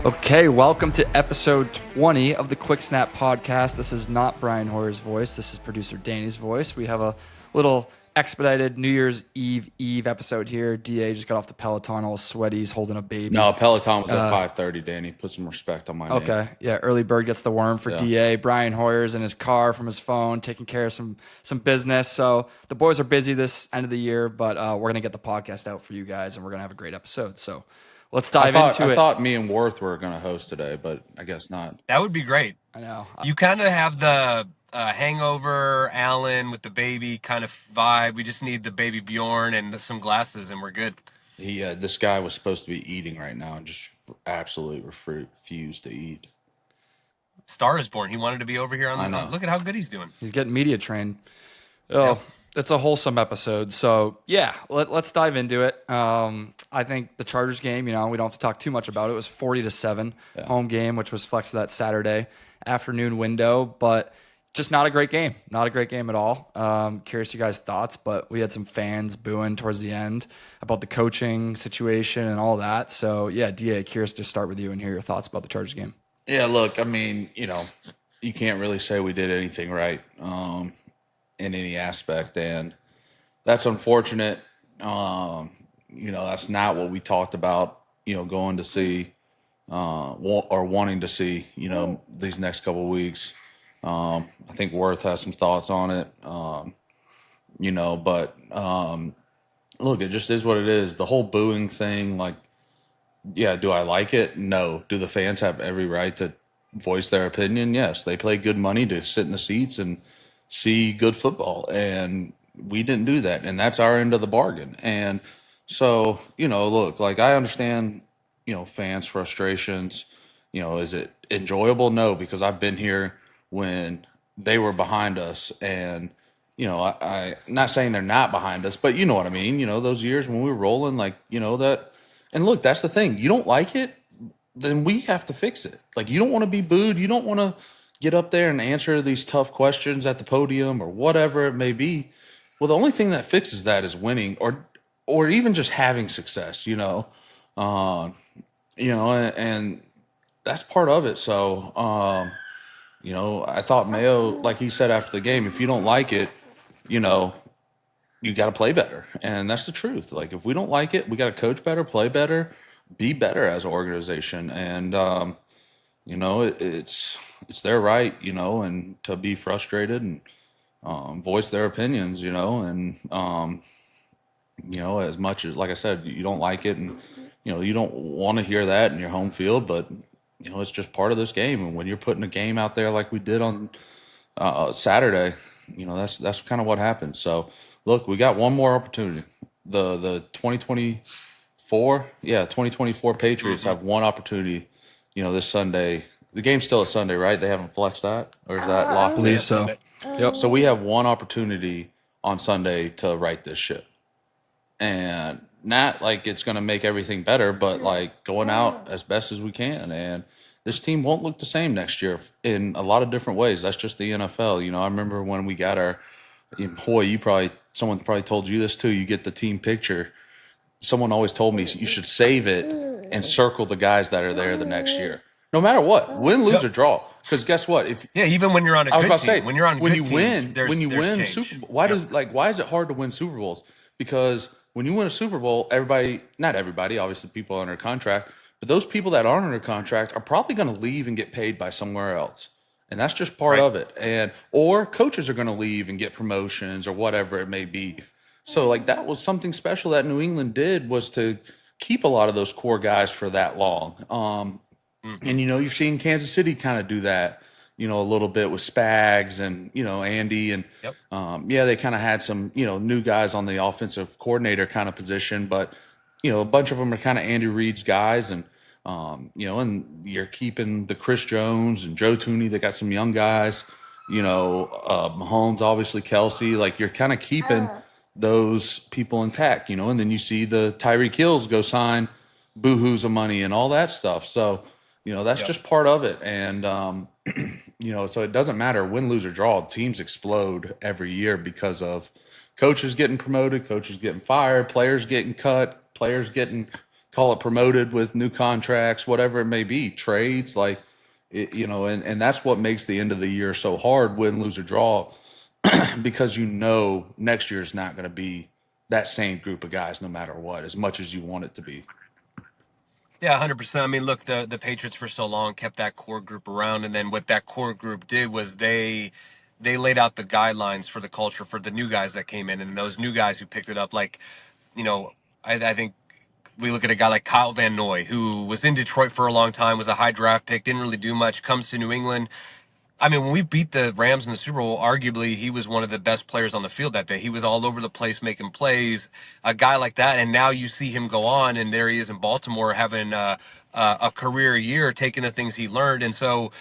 Okay, welcome to episode 20 of the Quick Snap podcast. This is not Brian Hoyer's voice. This is producer Danny's voice. We have a little expedited New Year's Eve episode here. DA just got off the Peloton, all sweaty. He's holding a baby. No, Peloton was at 5:30, Danny. Put some respect on my name. Okay, yeah, early bird gets the worm for DA. Brian Hoyer's in his car from his phone, taking care of some business. So the boys are busy this end of the year, but we're going to get the podcast out for you guys, and we're going to have a great episode. So let's dive into it. I thought me and Worth were going to host today, but I guess not. That would be great. I know. You kind of have the hangover, Alan with the baby kind of vibe. We just need the baby Bjorn and some glasses, and we're good. This guy was supposed to be eating right now and just absolutely refused to eat. Star is born. He wanted to be over here on the. Look at how good he's doing. He's getting media trained. Oh, it's a wholesome episode. So yeah, let's dive into it. I think the Chargers game, we don't have to talk too much about it. It was 40-7 home game, which was flexed to that Saturday afternoon window, but just not a great game. Not a great game at all. Curious you guys' thoughts, but we had some fans booing towards the end about the coaching situation and all that. So yeah, DA, curious to start with you and hear your thoughts about the Chargers game. Yeah, look, I mean, you can't really say we did anything right in any aspect, and that's unfortunate. That's not what we talked about, going to see or wanting to see, these next couple of weeks. I think Worth has some thoughts on it, but look, it just is what it is. The whole booing thing, do I like it? No. Do the fans have every right to voice their opinion? Yes. They pay good money to sit in the seats and see good football, and we didn't do that, and that's our end of the bargain. And so, look, I understand, fans' frustrations. Is it enjoyable? No, because I've been here when they were behind us, and I'm not saying they're not behind us, but you know what I mean. Those years when we were rolling, that. And look, that's the thing. You don't like it, then we have to fix it. You don't want to be booed. You don't want to get up there and answer these tough questions at the podium or whatever it may be. Well, the only thing that fixes that is winning or even just having success, and that's part of it. So, I thought Mayo, like he said after the game, if you don't like it, you got to play better. And that's the truth. If we don't like it, we got to coach better, play better, be better as an organization. And, it's their right, and to be frustrated and voice their opinions, and, as much as, like I said, you don't like it and, you don't want to hear that in your home field, but, it's just part of this game. And when you're putting a game out there like we did on Saturday, that's kind of what happened. So, look, we got one more opportunity. The 2024 Patriots have one opportunity, this Sunday. The game's still a Sunday, right? They haven't flexed that? Or is that locked? I believe so. Yep. So we have one opportunity on Sunday to right this ship. And not it's going to make everything better, but going out as best as we can. And this team won't look the same next year in a lot of different ways. That's just the NFL. I remember when we got someone probably told you this too. You get the team picture. Someone always told me you should save it and circle the guys that are there the next year. No matter what, win, lose, or draw. Because guess what? Even when you're on a good team, when you win Super Bowl, why is it hard to win Super Bowls? Because when you win a Super Bowl, not everybody, obviously people are under contract, but those people that aren't under contract are probably going to leave and get paid by somewhere else. And that's just part of it. Or coaches are going to leave and get promotions or whatever it may be. So that was something special that New England did, was to keep a lot of those core guys for that long. And, you're seeing Kansas City kind of do that, a little bit with Spags and, Andy. And, they kind of had some, new guys on the offensive coordinator kind of position. But, a bunch of them are kind of Andy Reid's guys. And, and you're keeping the Chris Jones and Joe Tooney. They got some young guys, Mahomes, obviously, Kelsey. You're kind of keeping those people intact, and then you see the Tyreek Hills go sign boohoo's of money and all that stuff. So, that's just part of it. And, so it doesn't matter win, lose, or draw. Teams explode every year because of coaches getting promoted, coaches getting fired, players getting cut, players getting call it promoted with new contracts, whatever it may be, trades, like and that's what makes the end of the year so hard, win, lose, or draw, because next year's not going to be that same group of guys no matter what, as much as you want it to be. Yeah, 100%. I mean, look, the Patriots for so long kept that core group around, and then what that core group did was they laid out the guidelines for the culture for the new guys that came in, and those new guys who picked it up, like, you know, I think we look at a guy like Kyle Van Noy, who was in Detroit for a long time, was a high draft pick, didn't really do much, comes to New England. I mean, when we beat the Rams in the Super Bowl, arguably he was one of the best players on the field that day. He was all over the place making plays, a guy like that. And now you see him go on, and there he is in Baltimore having a career year, taking the things he learned. And so,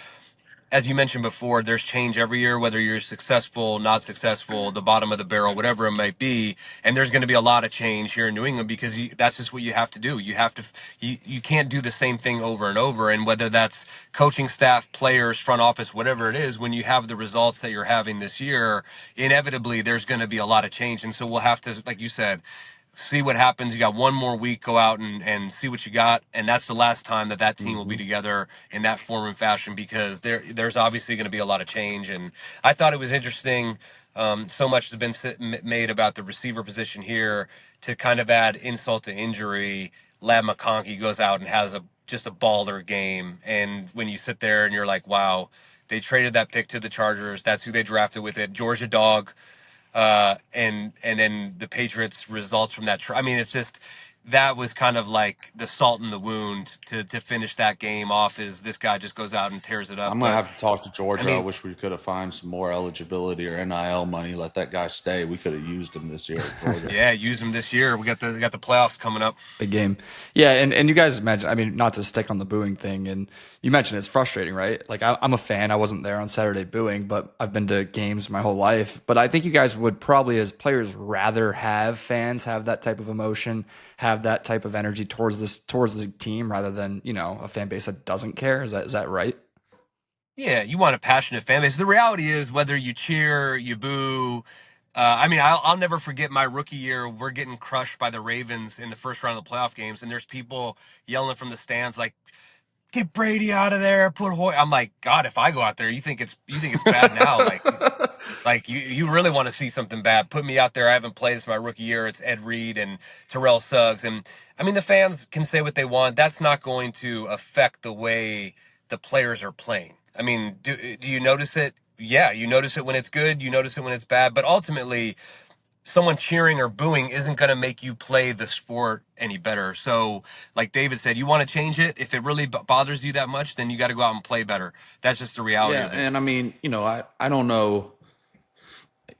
as you mentioned before, there's change every year, whether you're successful, not successful, the bottom of the barrel, whatever it might be. And there's going to be a lot of change here in New England because that's just what you have to do. You can't do the same thing over and over. And whether that's coaching staff, players, front office, whatever it is, when you have the results that you're having this year, inevitably there's going to be a lot of change. And so we'll have to, like you said, see what happens. You got one more week, go out and see what you got. And that's the last time that team will be together in that form and fashion, because there's obviously going to be a lot of change. And I thought it was interesting. So much has been made about the receiver position here, to kind of add insult to injury. Lab McConkey goes out and has just a baller game. And when you sit there and you're like, wow, they traded that pick to the Chargers. That's who they drafted with it. Georgia Dog. And then the Patriots results from that. I mean, it's just, that was kind of like the salt in the wound to finish that game off. Is this guy just goes out and tears it up? I'm gonna have to talk to Georgia. I I mean, wish we could have found some more eligibility or NIL money. Let that guy stay. We could have used him this year at Georgia. yeah, use him this year. We got the playoffs coming up. Big game. Yeah, and you guys mentioned, I mean, not to stick on the booing thing, and you mentioned it's frustrating, right? Like, I'm a fan. I wasn't there on Saturday booing, but I've been to games my whole life. But I think you guys would probably, as players, rather have fans have that type of emotion, have that type of energy towards the team, rather than, a fan base that doesn't care. Is that right? Yeah, you want a passionate fan base. The reality is, whether you cheer, you boo. I mean, I'll never forget my rookie year. We're getting crushed by the Ravens in the first round of the playoff games, and there's people yelling from the stands like, "Get Brady out of there, put Hoy." I'm like, God, if I go out there, you think it's bad now? Like you really want to see something bad? Put me out there. I haven't played. It's my rookie year. It's Ed Reed and Terrell Suggs, and I mean, the fans can say what they want. That's not going to affect the way the players are playing. I mean, do you notice it? Yeah, you notice it when it's good. You notice it when it's bad. But ultimately, someone cheering or booing isn't going to make you play the sport any better. So, like David said, you want to change it. If it really bothers you that much, then you got to go out and play better. That's just the reality Yeah, of it. and I mean, I don't know.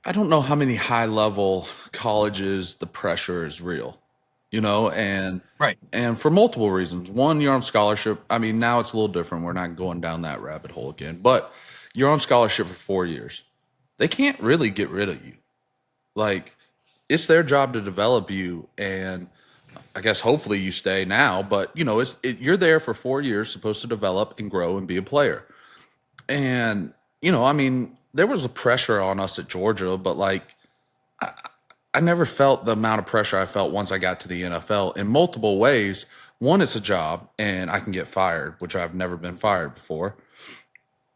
I don't know how many high level colleges the pressure is real, and Right. for multiple reasons. One, you're on scholarship. I mean, now it's a little different. We're not going down that rabbit hole again, but you're on scholarship for 4 years. They can't really get rid of you. Like, it's their job to develop you, and I guess hopefully you stay now, but you're there for 4 years, supposed to develop and grow and be a player. And I mean, there was a pressure on us at Georgia, but like, I never felt the amount of pressure I felt once I got to the NFL in multiple ways. One, it's a job and I can get fired, which I've never been fired before.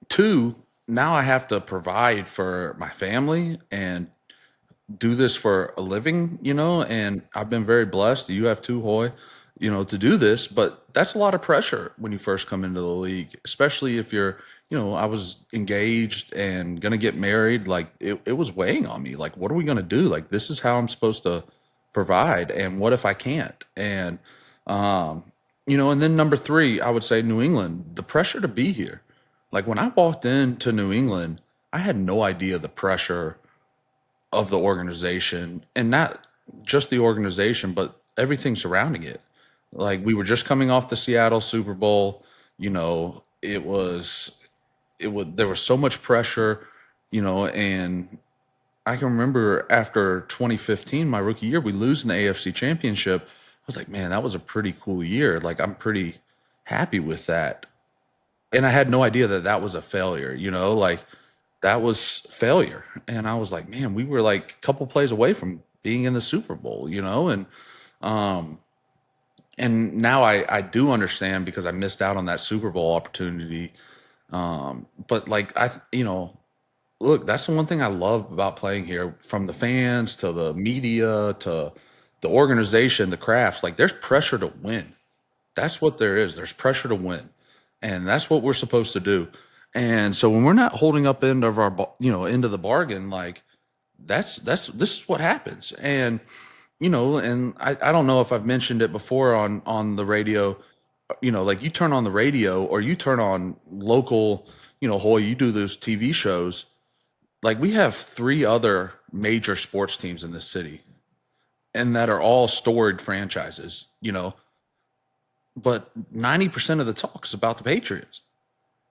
Two, now I have to provide for my family and do this for a living, and I've been very blessed. You have too, Hoy, to do this, but that's a lot of pressure when you first come into the league, especially if you're, I was engaged and gonna get married. Like, it was weighing on me. Like, what are we gonna do? Like, this is how I'm supposed to provide, and what if I can't? And and then number three, I would say New England, the pressure to be here. Like, when I walked into New England, I had no idea the pressure of the organization, and not just the organization, but everything surrounding it. Like, we were just coming off the Seattle Super Bowl. There was so much pressure, and I can remember after 2015, my rookie year, we lose in the AFC Championship. I was like, man, that was a pretty cool year. Like, I'm pretty happy with that. And I had no idea that that was a failure, like, that was failure. And I was like, man, we were like a couple plays away from being in the Super Bowl, and And now I do understand because I missed out on that Super Bowl opportunity. But like look, that's the one thing I love about playing here, from the fans to the media to the organization, the crafts. Like, there's pressure to win. That's what there is. There's pressure to win, and that's what we're supposed to do. And so when we're not holding up end of our, end of the bargain, like this is what happens. And and I don't know if I've mentioned it before on the radio. Like, you turn on the radio or you turn on local, Hoy, you do those TV shows. Like, we have 3 other major sports teams in this city, and that are all storied franchises, but 90% of the talk is about the Patriots.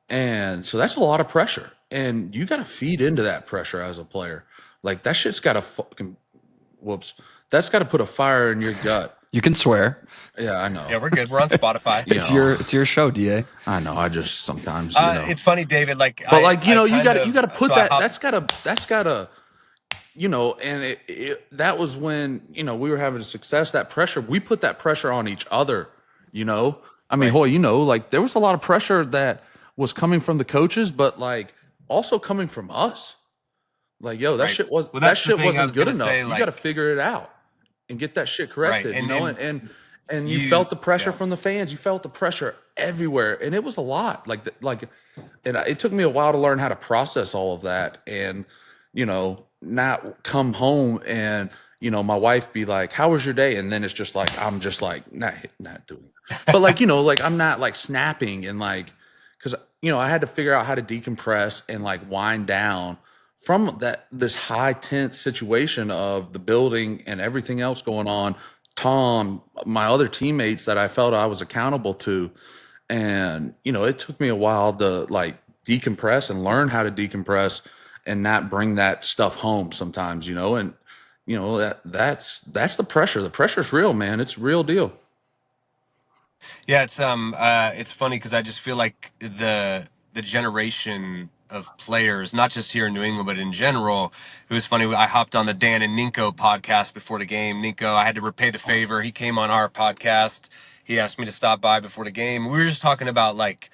And so that's a lot of pressure. And you got to feed into that pressure as a player. Like, that shit's got to that's got to put a fire in your gut. You can swear. Yeah, I know. Yeah, we're good. We're on Spotify. It's your show, DA. I know. I just sometimes, It's funny, David. Like, but you got to put so that. That's got to, and that was when, we were having success. That pressure, we put that pressure on each other. I mean, Hoy, like, there was a lot of pressure that was coming from the coaches, but like also coming from us. Like, yo, that shit wasn't good enough. You got to figure it out and get that shit corrected. And you felt the pressure from the fans. You felt the pressure everywhere, and it was a lot. And it took me a while to learn how to process all of that, and not come home and my wife be like, "How was your day?" And then it's just like, I'm just like not doing it. But like I'm not like snapping, and like, because I had to figure out how to decompress and like wind down from this high tense situation of the building and everything else going on. Tom, my other teammates that I felt I was accountable to, and it took me a while to like decompress and learn how to decompress and not bring that stuff home sometimes, and that's the pressure. The pressure's real, man. It's a real deal. Yeah, it's funny because I just feel like the generation of players, not just here in New England, but in general. It was funny. I hopped on the Dan and Ninko podcast before the game. Ninko, I had to repay the favor. He came on our podcast. He asked me to stop by before the game. We were just talking about like,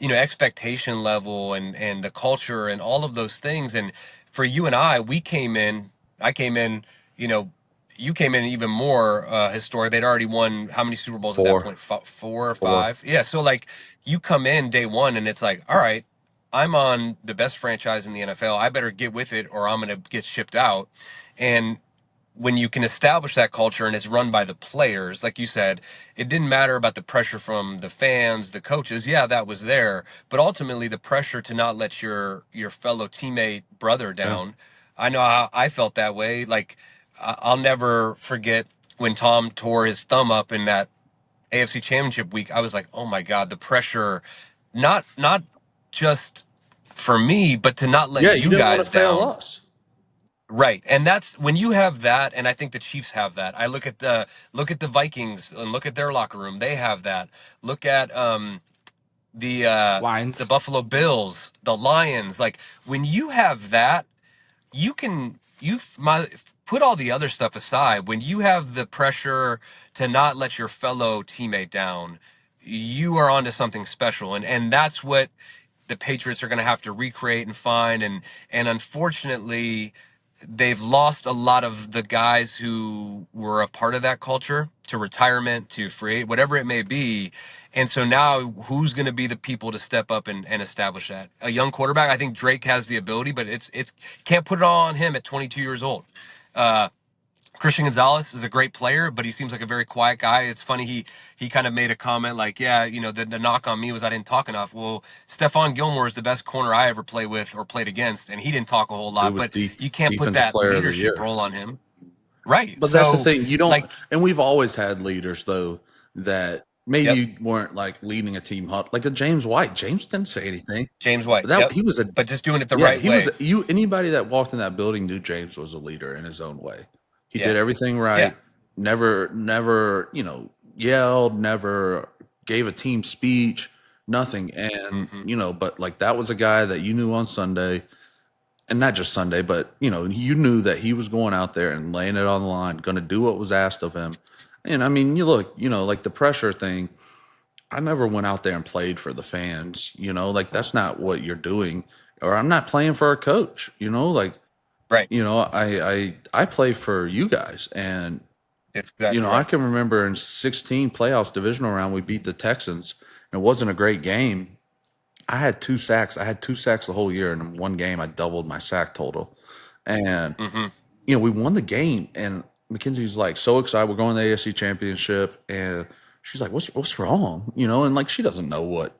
expectation level and the culture and all of those things. And for you and I came in, you know, you came in even more historic. They'd already won how many Super Bowls at that 4. point? Four or five? Yeah. So like you come in day one and it's like, all right, I'm on the best franchise in the NFL. I better get with it or I'm going to get shipped out. And when you can establish that culture and it's run by the players, like you said, it didn't matter about the pressure from the fans, the coaches. Yeah, that was there, but ultimately the pressure to not let your fellow teammate brother down. I know how I felt that way. Like I'll never forget when Tom tore his thumb up in that AFC Championship week. I was like, oh my God, the pressure, not just for me, but to not let Yeah, you you didn't want guys to fail down. us. Right. And that's when you have that, and I think the Chiefs have that. I look at the Vikings and look at their locker room. They have that. Look at the Lines. Buffalo Bills, the Lions. Like when you have that, you put all the other stuff aside. When you have the pressure to not let your fellow teammate down, you are onto something special. And that's what the Patriots are going to have to recreate and find. And unfortunately, they've lost a lot of the guys who were a part of that culture to retirement, to free, whatever it may be. And so now who's going to be the people to step up and establish that? A young quarterback. I think Drake has the ability, but it's can't put it all on him at 22 years old. Christian Gonzalez is a great player, but he seems like a very quiet guy. It's funny, he kind of made a comment like, yeah, the knock on me was I didn't talk enough. Well, Stephon Gilmore is the best corner I ever played with or played against, and he didn't talk a whole Dude lot, was but you can't put defensive that player of the leadership year. role on him. Right. But that's the So, thing. You don't, like, and we've always had leaders though that maybe weren't like leading a team huddle. Like a James White. James didn't say anything. James White. But he was but just doing it the right way. Anybody that walked in that building knew James was a leader in his own way. He Yeah. did everything right. Yeah. Never, yelled, never gave a team speech, nothing. And, but like that was a guy that you knew on Sunday, and not just Sunday, but you knew that he was going out there and laying it on the line, going to do what was asked of him. And I mean, you look, like the pressure thing. I never went out there and played for the fans, like that's not what you're doing. Or I'm not playing for a coach, like, Right. I play for you guys. And, It's exactly I right. can remember in 16 playoffs divisional round, we beat the Texans. And it wasn't a great game. I had 2 sacks. I had 2 sacks the whole year. And in one game, I doubled my sack total. And Mm-hmm. we won the game, and Mackenzie's like so excited. We're going to the AFC Championship, and she's like, "What's wrong?" And like she doesn't know what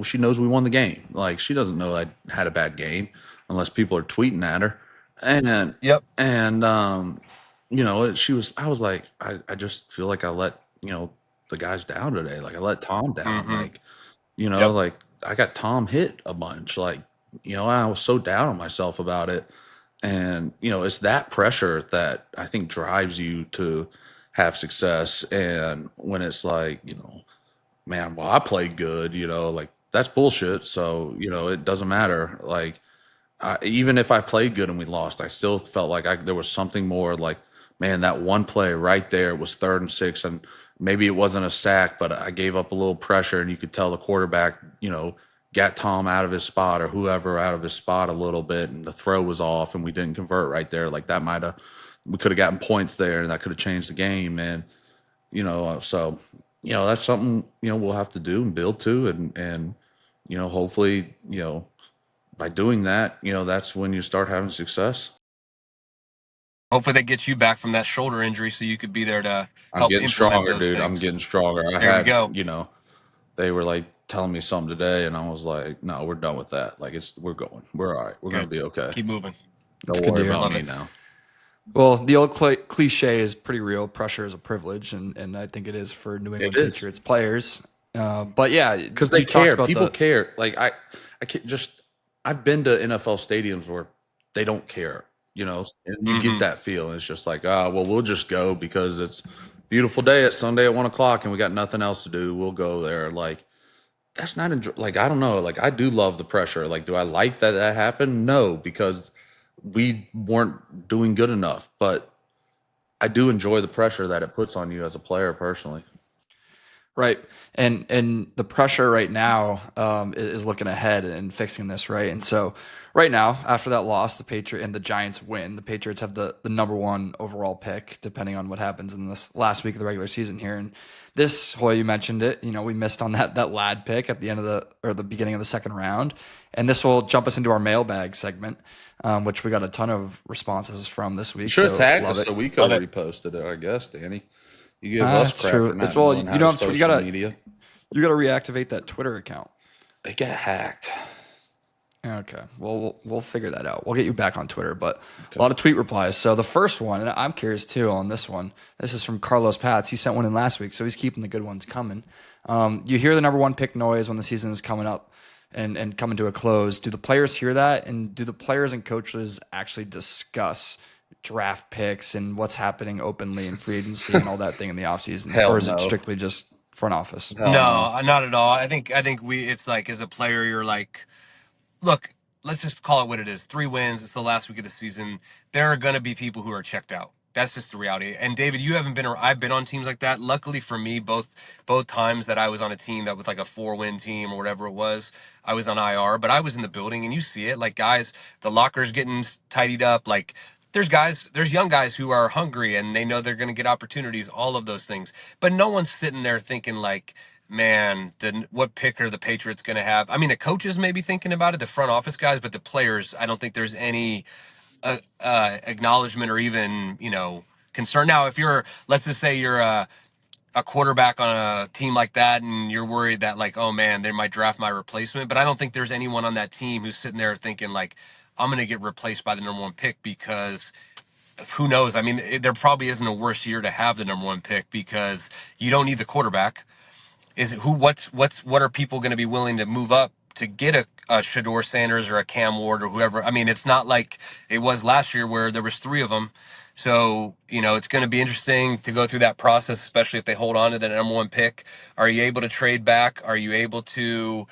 She knows we won the game. Like she doesn't know I had a bad game unless people are tweeting at her. And Yep. and she was. I was like, I just feel like I let the guys down today. Like I let Tom down. Mm-hmm. Like Yep. like I got Tom hit a bunch. Like I was so down on myself about it. And, it's that pressure that I think drives you to have success. And when it's like, man, well, I played good, like that's bullshit. So, it doesn't matter. Like, even if I played good and we lost, I still felt like there was something more like, man, that one play right there was 3rd and 6. And maybe it wasn't a sack, but I gave up a little pressure and you could tell the quarterback, got Tom out of his spot or whoever out of his spot a little bit. And the throw was off and we didn't convert right there. Like we could have gotten points there and that could have changed the game. And, so, that's something, we'll have to do and build to. And, hopefully, by doing that, that's when you start having success. Hopefully that gets you back from that shoulder injury so you could be there to I'm help getting implement stronger, those dude. I'm things. getting stronger. There we go. They were like telling me something today, and I was like, no, we're done with that. Like, we're going. We're all right. We're going to Good. be okay. Keep moving. It's Don't good to worry hear. about Love me it. now. Well, the old cliche is pretty real. Pressure is a privilege, and I think it is for New England It is. Patriots players. But yeah, Because they you talked care. about People care. Like, I can't just, I've been to NFL stadiums where they don't care, and you get Mm-hmm. that feel. And it's just like, well, we'll just go because it's a beautiful day at Sunday at 1 o'clock and we got nothing else to do. We'll go there. Like, that's not like I don't know. Like I do love the pressure. Like, do I like that happened? No, because we weren't doing good enough. But I do enjoy the pressure that it puts on you as a player personally. Right. And the pressure right now is looking ahead and fixing this, right? And so right now, after that loss, the Patriot and the Giants win. The Patriots have the number one overall pick, depending on what happens in this last week of the regular season here. And this, Hoy, you mentioned it, we missed on that lad pick at the end of the beginning of the second round. And this will jump us into our mailbag segment, which we got a ton of responses from this week. You should have So tagged love us it. so we could Love have it. reposted it, I guess, Danny. You give us It's crap true. for not It's well, knowing how you to don't social media. you got to reactivate that Twitter account. They get hacked. Okay. Well, we'll figure that out. We'll get you back on Twitter, but a lot of tweet replies. So the first one, and I'm curious too on this one. This is from Carlos Pats. He sent one in last week, so he's keeping the good ones coming. You hear the number one pick noise when the season is coming up and coming to a close. Do the players hear that? And do the players and coaches actually discuss draft picks and what's happening openly in free agency and all that thing in the offseason? Hell Or is no. it strictly just front office? Hell No, not at all. I think it's like as a player, you're like, look, let's just call it what it is. 3 wins. It's the last week of the season. There are going to be people who are checked out. That's just the reality. And David, you haven't been. I've been on teams like that. Luckily for me, both times that I was on a team that was like a 4-win team or whatever it was, I was on IR. But I was in the building, and you see it. Like guys, the lockers getting tidied up. Like there's young guys who are hungry and they know they're going to get opportunities. All of those things. But no one's sitting there thinking like, man, what pick are the Patriots going to have? I mean, the coaches may be thinking about it, the front office guys, but the players, I don't think there's any acknowledgement or even concern. Now, if let's just say you're a quarterback on a team like that, and you're worried that like, oh man, they might draft my replacement, but I don't think there's anyone on that team who's sitting there thinking like, I'm going to get replaced by the number one pick because who knows? I mean, there probably isn't a worse year to have the number one pick because you don't need the quarterback. Is it what are people going to be willing to move up to get a Shador Sanders or a Cam Ward or whoever? I mean, it's not like it was last year where there was 3 of them. So it's going to be interesting to go through that process, especially if they hold on to the number one pick. Are you able to trade back? Are you able to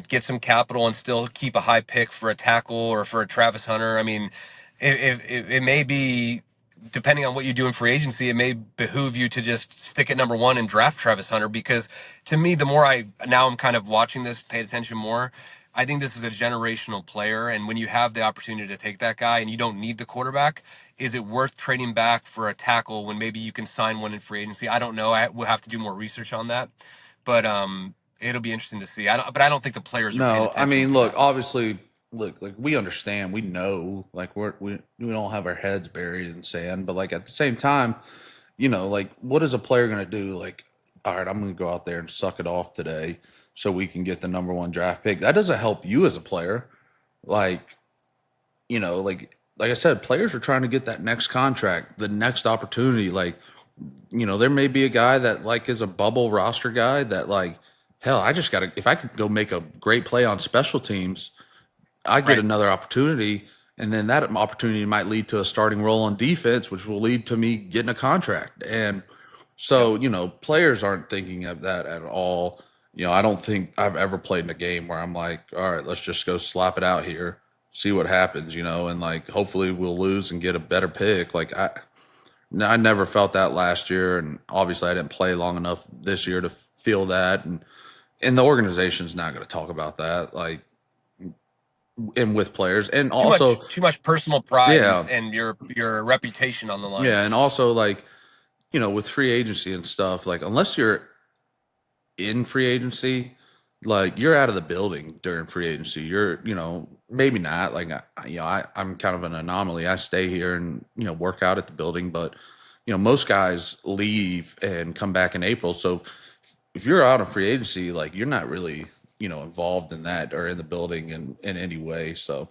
get some capital and still keep a high pick for a tackle or for a Travis Hunter? I mean, it may be, depending on what you do in free agency, it may behoove you to just stick at number one and draft Travis Hunter, because to me, the more I'm kind of watching this, paid attention more. I think this is a generational player, and when you have the opportunity to take that guy and you don't need the quarterback, is it worth trading back for a tackle when maybe you can sign one in free agency? I don't know. We'll have to do more research on that, but it'll be interesting to see. But I don't think the players are paying No, I attention mean, to look, that. obviously, look, like we understand, we know, like we don't have our heads buried in sand, but like at the same time, like what is a player going to do? Like, all right, I'm going to go out there and suck it off today so we can get the number one draft pick. That doesn't help you as a player. Like, like I said, players are trying to get that next contract, the next opportunity. Like, there may be a guy that like is a bubble roster guy that like, hell, I just got to, if I could go make a great play on special teams, I get Right. another opportunity. And then that opportunity might lead to a starting role on defense, which will lead to me getting a contract. And so, players aren't thinking of that at all. I don't think I've ever played in a game where I'm like, all right, let's just go slap it out here, see what happens, and like hopefully we'll lose and get a better pick. Like I never felt that last year, and obviously I didn't play long enough this year to feel that. And the organization's not going to talk about that, like, and with players, and also, Too much personal pride yeah, and your reputation on the line. yeah, and also like, with free agency and stuff, like unless you're in free agency, like you're out of the building during free agency. You're, maybe not. Like, I'm kind of an anomaly. I stay here and work out at the building, but most guys leave and come back in April. So if you're out of free agency, like you're not really involved in that or in the building in any way. So.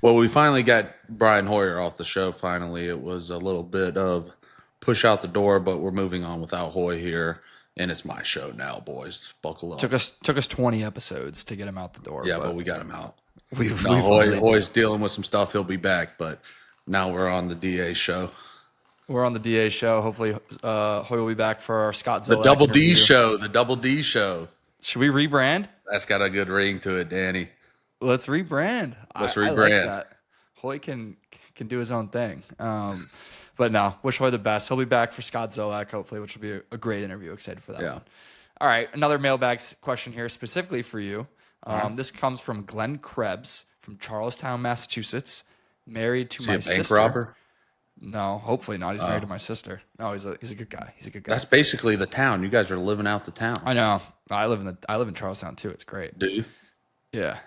Well, we finally got Brian Hoyer off the show. Finally, it was a little bit of push out the door, but we're moving on without Hoy here, and it's my show now, boys. Buckle up. Took us 20 episodes to get him out the door. Yeah, but we got him out. We've Hoy's dealing with some stuff. He'll be back, but now we're on the DA show. We're on the DA show. Hopefully, Hoy will be back for our Scott Zolak The Double D interview. show. The Double D show. Should we rebrand? That's got a good ring to it, Danny. Let's rebrand. Let's I like rebrand. that. Hoy can do his own thing. But no, wish Hoy the best. He'll be back for Scott Zolak, hopefully, which will be a great interview. Excited for that one. All right, another mailbag question here specifically for you. This comes from Glenn Krebs from Charlestown, Massachusetts. Married to my sister. Bank robber? No, hopefully not. He's married to my sister. No, he's a good guy. He's a good guy. That's basically the town. You guys are living out the town. I know. I live in Charlestown too. It's great. Do you? Yeah.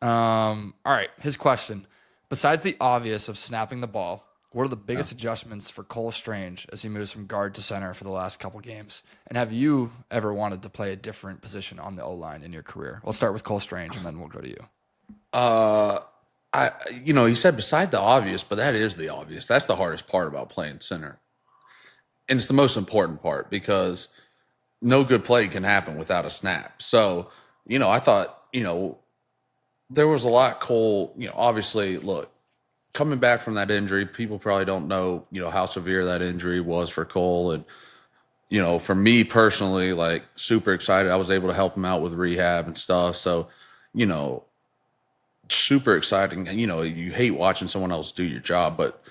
All right. His question: besides the obvious of snapping the ball, what are the biggest adjustments for Cole Strange as he moves from guard to center for the last couple games? And have you ever wanted to play a different position on the O-line in your career? We'll start with Cole Strange, and then we'll go to you. He said beside the obvious, but that is the obvious. That's the hardest part about playing center. And it's the most important part because no good play can happen without a snap. So, I thought, there was a lot Cole, obviously, look, coming back from that injury, people probably don't know, how severe that injury was for Cole. And, for me personally, like super excited. I was able to help him out with rehab and stuff. So, super exciting. And, you hate watching someone else do your job, but,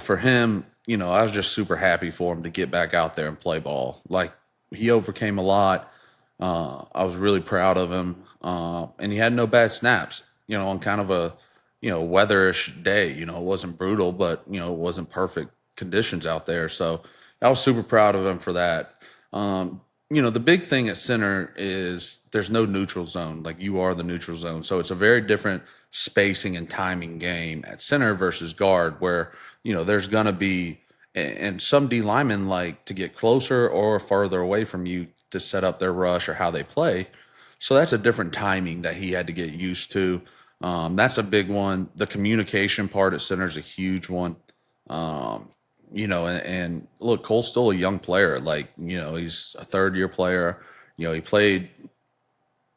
for him, I was just super happy for him to get back out there and play ball. Like he overcame a lot. I was really proud of him. And he had no bad snaps, on kind of a, weatherish day. It wasn't brutal, but, it wasn't perfect conditions out there. So I was super proud of him for that. The big thing at center is there's no neutral zone. Like you are the neutral zone. So it's a very different spacing and timing game at center versus guard where, there's going to be, and some D linemen like to get closer or farther away from you to set up their rush or how they play. So that's a different timing that he had to get used to. That's a big one. The communication part at center is a huge one. And look, Cole's still a young player. Like, he's a third-year player. He played,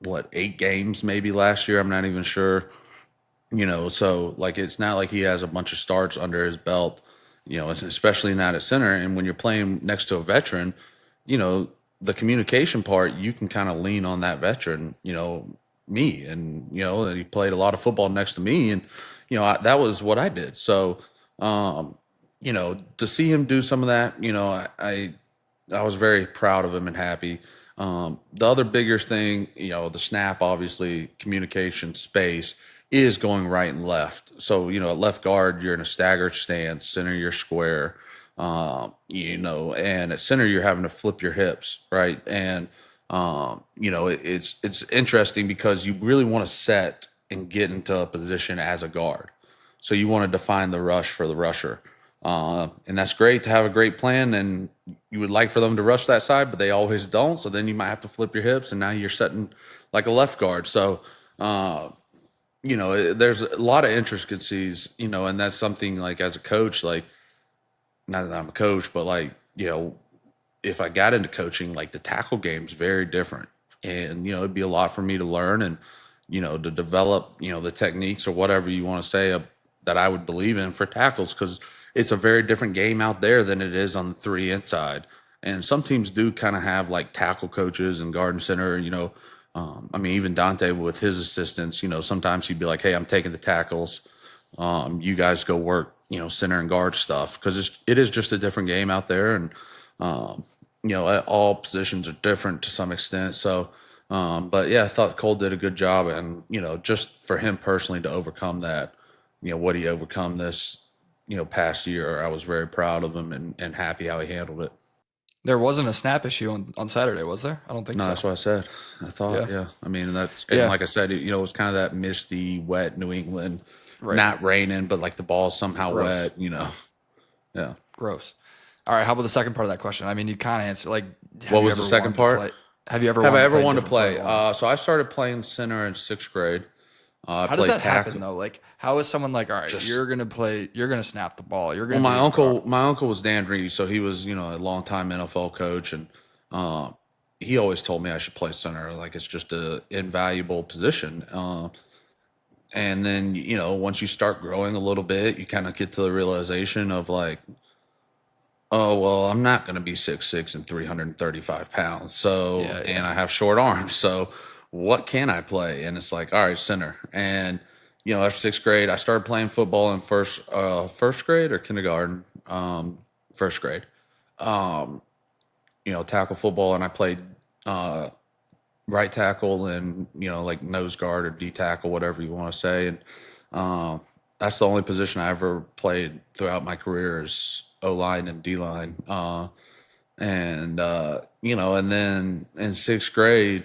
8 games maybe last year? I'm not even sure. So, like, it's not like he has a bunch of starts under his belt, especially not at center. And when you're playing next to a veteran, the communication part, you can kind of lean on that veteran, me. And, and he played a lot of football next to me. And, that was what I did. So, to see him do some of that, I was very proud of him and happy. The other bigger thing, the snap, obviously, communication, space is going right and left. So, at left guard, you're in a staggered stance, center, you're square, and at center, you're having to flip your hips, right? And, it's interesting because you really want to set and get into a position as a guard. So you want to define the rush for the rusher. And that's great to have a great plan, and you would like for them to rush that side, but they always don't. So then you might have to flip your hips, and now you're setting like a left guard. So, there's a lot of intricacies, and that's something like as a coach, like not that I'm a coach, but like, if I got into coaching, like the tackle game's very different. And, it'd be a lot for me to learn and, to develop, the techniques or whatever you want to say that I would believe in for tackles, because it's a very different game out there than it is on the 3 inside. And some teams do kind of have like tackle coaches and garden center, even Dante with his assistants, sometimes he'd be like, hey, I'm taking the tackles. You guys go work, center and guard stuff, because it is just a different game out there. And, all positions are different to some extent. So, but yeah, I thought Cole did a good job, and, just for him personally to overcome that, what he overcome this, past year, I was very proud of him and happy how he handled it. There wasn't a snap issue on Saturday, was there? I don't think No, so. that's what I said. I thought, yeah. I mean, and like I said, it was kind of that misty, wet New England, not raining, but like the ball's somehow wet, Yeah. Gross. All right, how about the second part of that question? I mean, you kind of answered, like, what was the second part? Have you ever wanted to play? So I started playing center in 6th grade. How does that happen though? Like, how is someone like, all right, you're gonna snap the ball. You're gonna. Well, my uncle was Dan Reed, so he was, a longtime NFL coach, and he always told me I should play center. Like, it's just a invaluable position. And then, once you start growing a little bit, you kind of get to the realization of like, oh, well, I'm not going to be 6'6" and 335 pounds. So, and I have short arms. So what can I play? And it's like, all right, center. And, after 6th grade, I started playing football in first grade or kindergarten, 1st grade, tackle football. And I played, right tackle and, like nose guard or D tackle, whatever you want to say. And, that's the only position I ever played throughout my career is O-line and D-line. And then in 6th grade,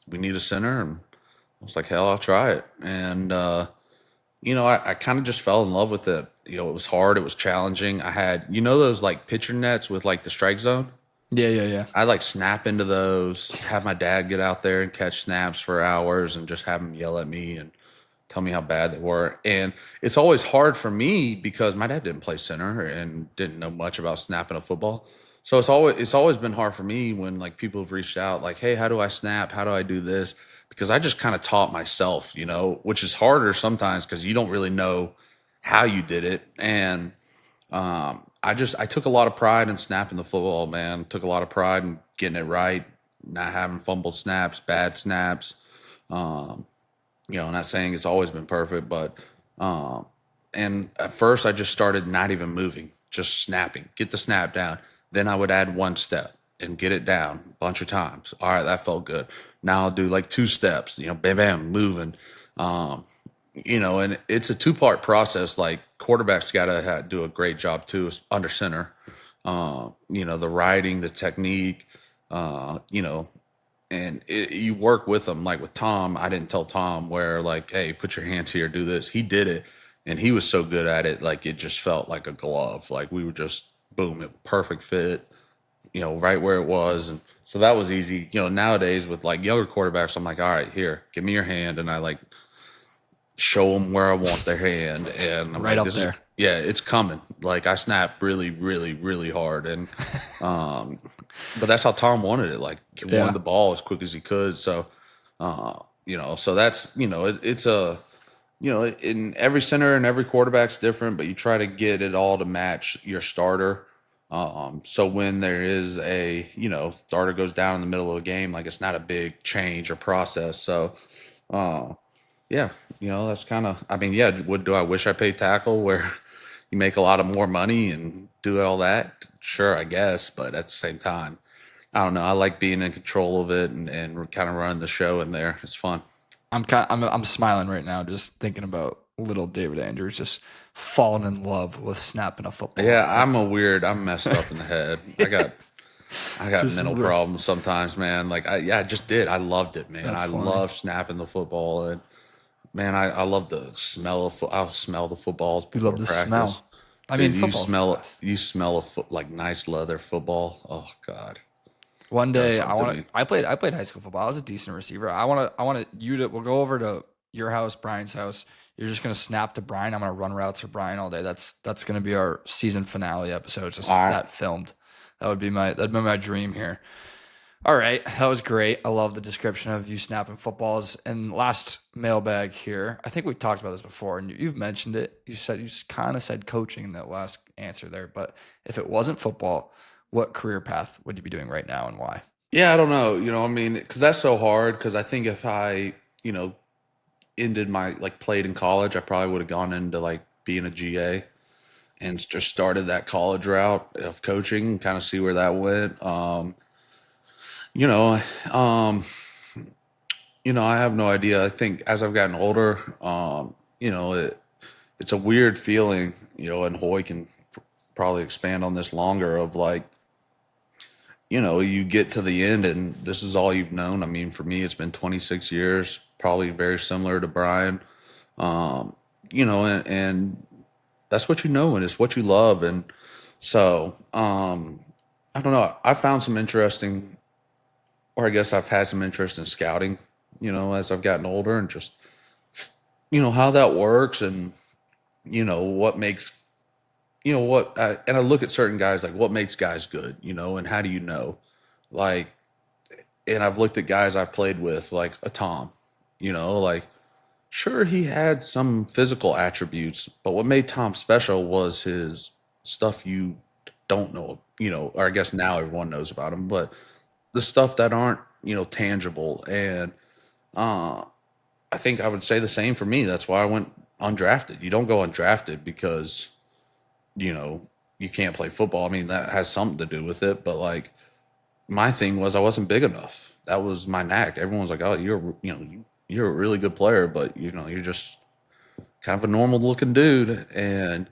we need a center, and I was like, hell, I'll try it. And, I kind of just fell in love with it. It was hard. It was challenging. I had, those like pitcher nets with like the strike zone. Yeah. I like snap into those, have my dad get out there and catch snaps for hours and just have him yell at me and tell me how bad they were. And it's always hard for me because my dad didn't play center and didn't know much about snapping a football. So it's always been hard for me when like people have reached out like, hey, how do I snap? How do I do this? Because I just kind of taught myself, which is harder sometimes because you don't really know how you did it. And I took a lot of pride in snapping the football, man. Took a lot of pride in getting it right, not having fumbled snaps, bad snaps. Not saying it's always been perfect, but and at first I just started not even moving, just snapping, get the snap down. Then I would add 1 step and get it down a bunch of times. All right, that felt good. Now I'll do like 2 steps, bam, bam, moving. And it's a 2-part process. Like quarterbacks got to do a great job too, under center. The riding, the technique, and you work with them. Like with Tom, I didn't tell Tom where like, hey, put your hands here, do this. He did it, and he was so good at it. Like it just felt like a glove. Like we were just boom, it perfect fit. Right where it was, and so that was easy. Nowadays with like younger quarterbacks, I'm like, all right, here, give me your hand, and I like show them where I want their hand, and I'm right like, up there. It's coming. Like I snap really, really, really hard, and but that's how Tom wanted it. Like he wanted the ball as quick as he could. So, so that's it's a in every center and every quarterback's different, but you try to get it all to match your starter. So when there is a starter goes down in the middle of a game, like it's not a big change or process. So, that's kind of, do I wish I paid tackle where you make a lot of more money and do all that? Sure, I guess, but at the same time, I don't know. I like being in control of it and kind of running the show in there. It's fun. I'm smiling right now just thinking about little David Andrews just falling in love with snapping a football. Yeah, I'm messed up in the head. I got Just mental problems sometimes, man. Like I just did. I loved it, man. That's I funny. love snapping the football, and man, I love the smell of. I'll smell the footballs You before love the practice. smell. I mean, Dude, football's the best. you smell a foot like nice leather football. Oh God, One does day something to me. I played high school football. I was a decent receiver. I want you to we'll go over to your house, Brian's house. You're just gonna snap to Brian. I'm gonna run routes for Brian all day. That's gonna be our season finale episode. It's just All right. that filmed. That'd be my dream here. All right, that was great. I love the description of you snapping footballs. And last mailbag here, I think we talked about this before, and you've mentioned it. You kind of said coaching in that last answer there. But if it wasn't football, what career path would you be doing right now, and why? Yeah, I don't know. I mean, because that's so hard. Because I think if I, ended my like played in college, I probably would have gone into like being a GA and just started that college route of coaching and kind of see where that went. You know, um, I have no idea. I think as I've gotten older, it's a weird feeling, and Hoy can probably expand on this longer of like, you get to the end and this is all you've known. I mean, for me, it's been 26 years, probably very similar to Brian. Um, and that's what you know and it's what you love. And so, I don't know. I found some interesting, or I guess I've had some interest in scouting, as I've gotten older and just, how that works and, what makes, and I look at certain guys like what makes guys good, and how do you know? Like, and I've looked at guys I've played with, like a Tom, like, sure, he had some physical attributes, but what made Tom special was his stuff you don't know, or I guess now everyone knows about him, but the stuff that aren't, tangible. And uh, I think I would say the same for me. That's why I went undrafted. You don't go undrafted because, you know, you can't play football. I mean, that has something to do with it, but like my thing was I wasn't big enough. That was my knack. Everyone's like, "Oh, you're a really good player, but you're just kind of a normal looking dude." And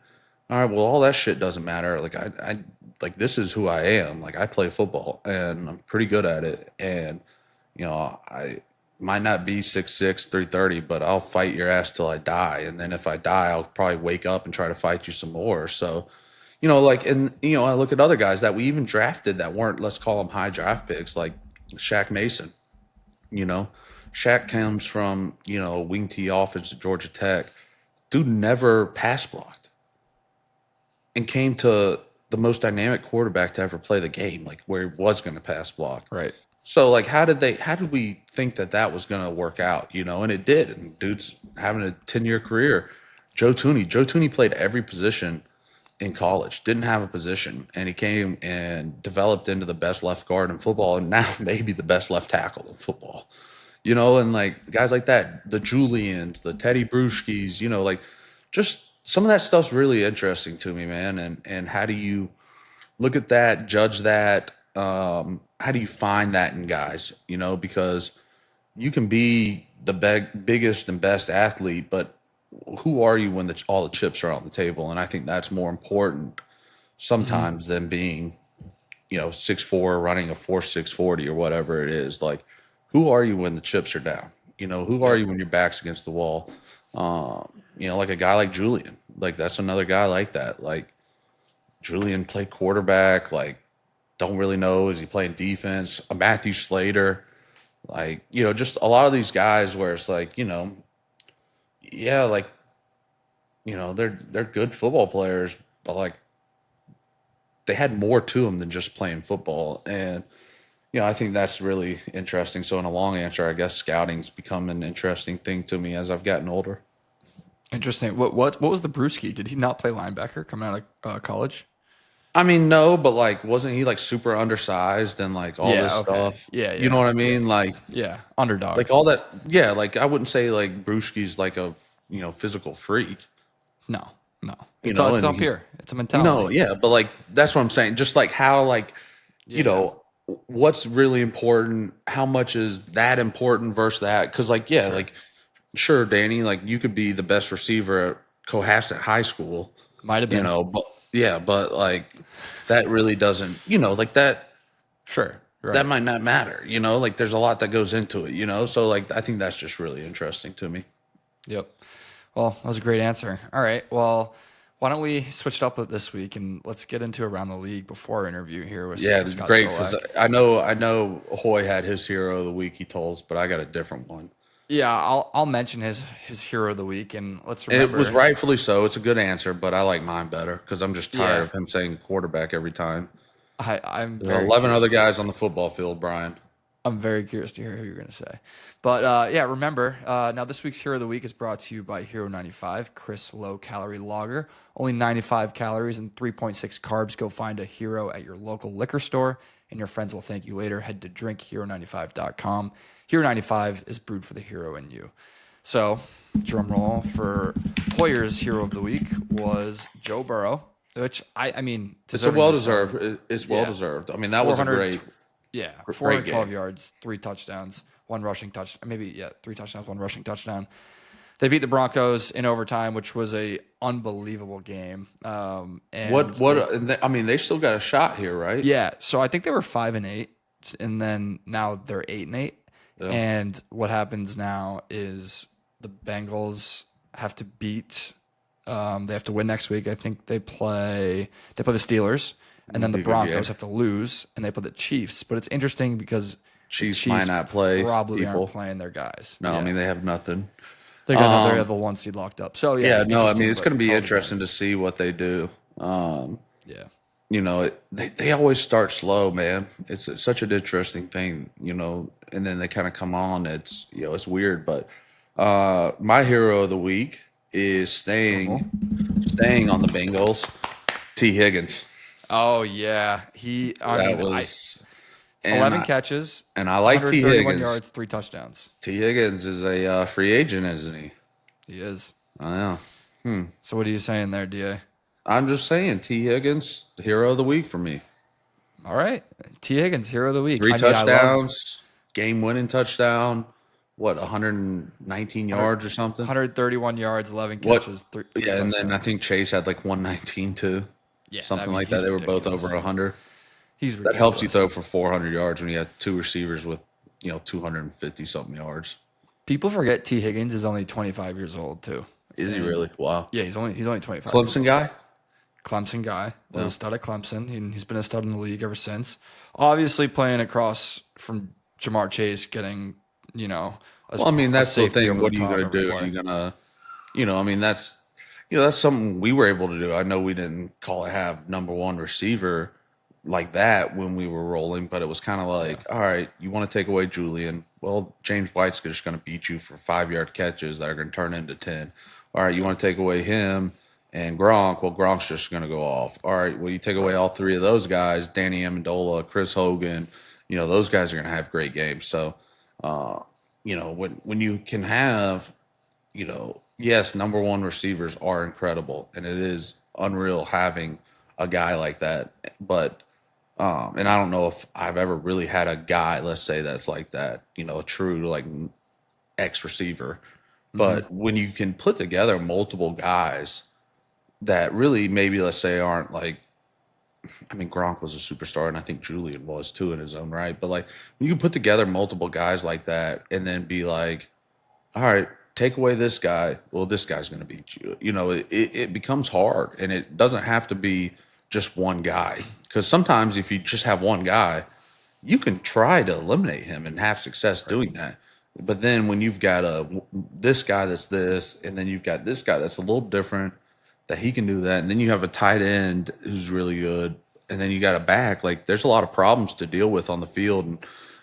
all right, well, all that shit doesn't matter. Like I like this is who I am. Like I play football and I'm pretty good at it. And I might not be 6'6", 330, but I'll fight your ass till I die. And then if I die, I'll probably wake up and try to fight you some more. So, like, and I look at other guys that we even drafted that weren't, let's call them high draft picks, like Shaq Mason. You know, Shaq comes from wing T offense at Georgia Tech. Dude never pass blocked and came to the most dynamic quarterback to ever play the game, like where he was going to pass block. Right. So like, how did we think that was going to work out? And it did. And dude's having a 10-year career. Joe Tooney played every position in college, didn't have a position, and he came and developed into the best left guard in football, and now maybe the best left tackle in football. And like guys like that, the Julians, the Teddy Bruschi's, like just some of that stuff's really interesting to me, man. And how do you look at that, judge that? How do you find that in guys? Because you can be the biggest and best athlete, but who are you when all the chips are on the table? And I think that's more important sometimes than being, 6'4", running a 4.6 40 or whatever it is. Like, who are you when the chips are down? Who are you when your back's against the wall? Like a guy like Julian. Like that's another guy like that. Like Julian played quarterback. Like don't really know, is he playing defense? A Matthew Slater. Like just a lot of these guys where it's like yeah, like they're good football players, but like they had more to them than just playing football. And I think that's really interesting. So in a long answer, I guess scouting's become an interesting thing to me as I've gotten older. Interesting. What was the Brewski? Did he not play linebacker coming out of college? I mean, no, but like, wasn't he like super undersized and like all this Yeah. Okay. stuff? Yeah. You know Yeah. what I mean? Yeah. Underdog. Like all that. Yeah. Like I wouldn't say like Brewski's like a physical freak. No. No, you it's know, it's and up he's, here. It's a mentality. yeah, but like, that's what I'm saying. Just like how, like, you Yeah, know, what's really important, how much is that important versus that? Because, like, yeah, sure. like, sure, Danny, like, you could be the best receiver at Cohasset High School, Might have you been. know, but yeah, but like, that really doesn't, like Sure. that Right. might not matter, like there's a lot that goes into it, so like I think that's just really interesting to me. Yep. Well, that was a great answer. All right. Well, why don't we switch it up this week and let's get into around the league before our interview here with Yeah, Scott great, because Zolak. I know Hoy had his hero of the week, he told us, but I got a different one. Yeah, I'll mention his hero of the week, and let's And it was remember. rightfully so. It's a good answer, but I like mine better because I'm just tired Yeah, of him saying quarterback every time. I'm There are very 11 curious other to guys on the football field, Brian. I'm very curious to hear who you're going to say. But yeah, remember, now this week's Hero of the Week is brought to you by Hero 95, Chris Low Calorie Lager. Only 95 calories and 3.6 carbs. Go find a Hero at your local liquor store, and your friends will thank you later. Head to drinkhero95.com. Hero 95 is brewed for the hero in you. So, drum roll for Hoyer's Hero of the Week was Joe Burrow, which I mean, It's a well deserved. It's well Yeah. deserved. I mean, that was a 400, great, yeah, great 412 game. yards, 3 touchdowns, one rushing touch, maybe yeah, 3 touchdowns, one rushing touchdown. They beat the Broncos in overtime, which was a unbelievable game. And I mean, they still got a shot here, right? yeah, so I think they were 5-8, and then now they're 8-8. Yeah. And what happens now is the Bengals have to beat. They have to win next week. I think they play the Steelers, and then the Be a good game. Broncos have to lose, and they play the Chiefs. But it's interesting because the Chiefs Chiefs might not play probably people. aren't playing their guys. No, Yeah. I mean they have nothing. they have the 1 seed locked up. So yeah, Yeah, no, I mean interesting, it's but going to be hell of a interesting to see what they do. game. They always start slow, man. It's such an interesting thing, and then they kind of come on. It's weird, but my hero of the week is staying on the Bengals. T. Higgins. Oh yeah, That was and 11 I, catches, and I like T. 131 Higgins. yards, 3 touchdowns. T. Higgins is a free agent, isn't he? He is. I know. So what are you saying there, Da? I'm just saying, T. Higgins, hero of the week for me. All right, T. Higgins, hero of the week. Three I mean, touchdowns, game-winning touchdown. What, 119 yards or something? 131 yards, 11 What? catches, three Yeah, and then I touchdowns. think Chase had like 119 too, Yeah, something I mean, like that. he's They were both ridiculous. over 100. He's That ridiculous. helps you throw for 400 yards when you have two receivers with 250 something yards. People forget T. Higgins is only 25 years old too. Is he really? Wow. Yeah, he's only 25. Clemson guy? Clemson guy was a stud at Clemson. He's been a stud in the league ever since. Obviously, playing across from Jamar Chase, getting Well, I mean, that's the safety thing. over What are the you top going to every do? play. Are you going to, I mean, that's something we were able to do. I know we didn't have number one receiver like that when we were rolling, but it was kind of like, all right, you want to take away Julian. Well, James White's just going to beat you for 5-yard catches that are going to turn into 10. All right, you want to take away him and Gronk. Well, Gronk's just going to go off. All right, well, you take away all three of those guys, Danny Amendola, Chris Hogan, those guys are going to have great games. So, when you can have, yes, number one receivers are incredible, and it is unreal having a guy like that. But, and I don't know if I've ever really had a guy, let's say, that's like that, a true like X receiver. But when you can put together multiple guys that really maybe, let's say, aren't like, I mean, Gronk was a superstar, and I think Julian was too in his own right. But like, when you can put together multiple guys like that, and then be like, all right, take away this guy. Well, this guy's going to beat you. It becomes hard, and it doesn't have to be just one guy. Because sometimes if you just have one guy, you can try to eliminate him and have success doing that. But then when you've got this guy that's this, and then you've got this guy that's a little different, that he can do that, and then you have a tight end who's really good, and then you got a back. Like, there's a lot of problems to deal with on the field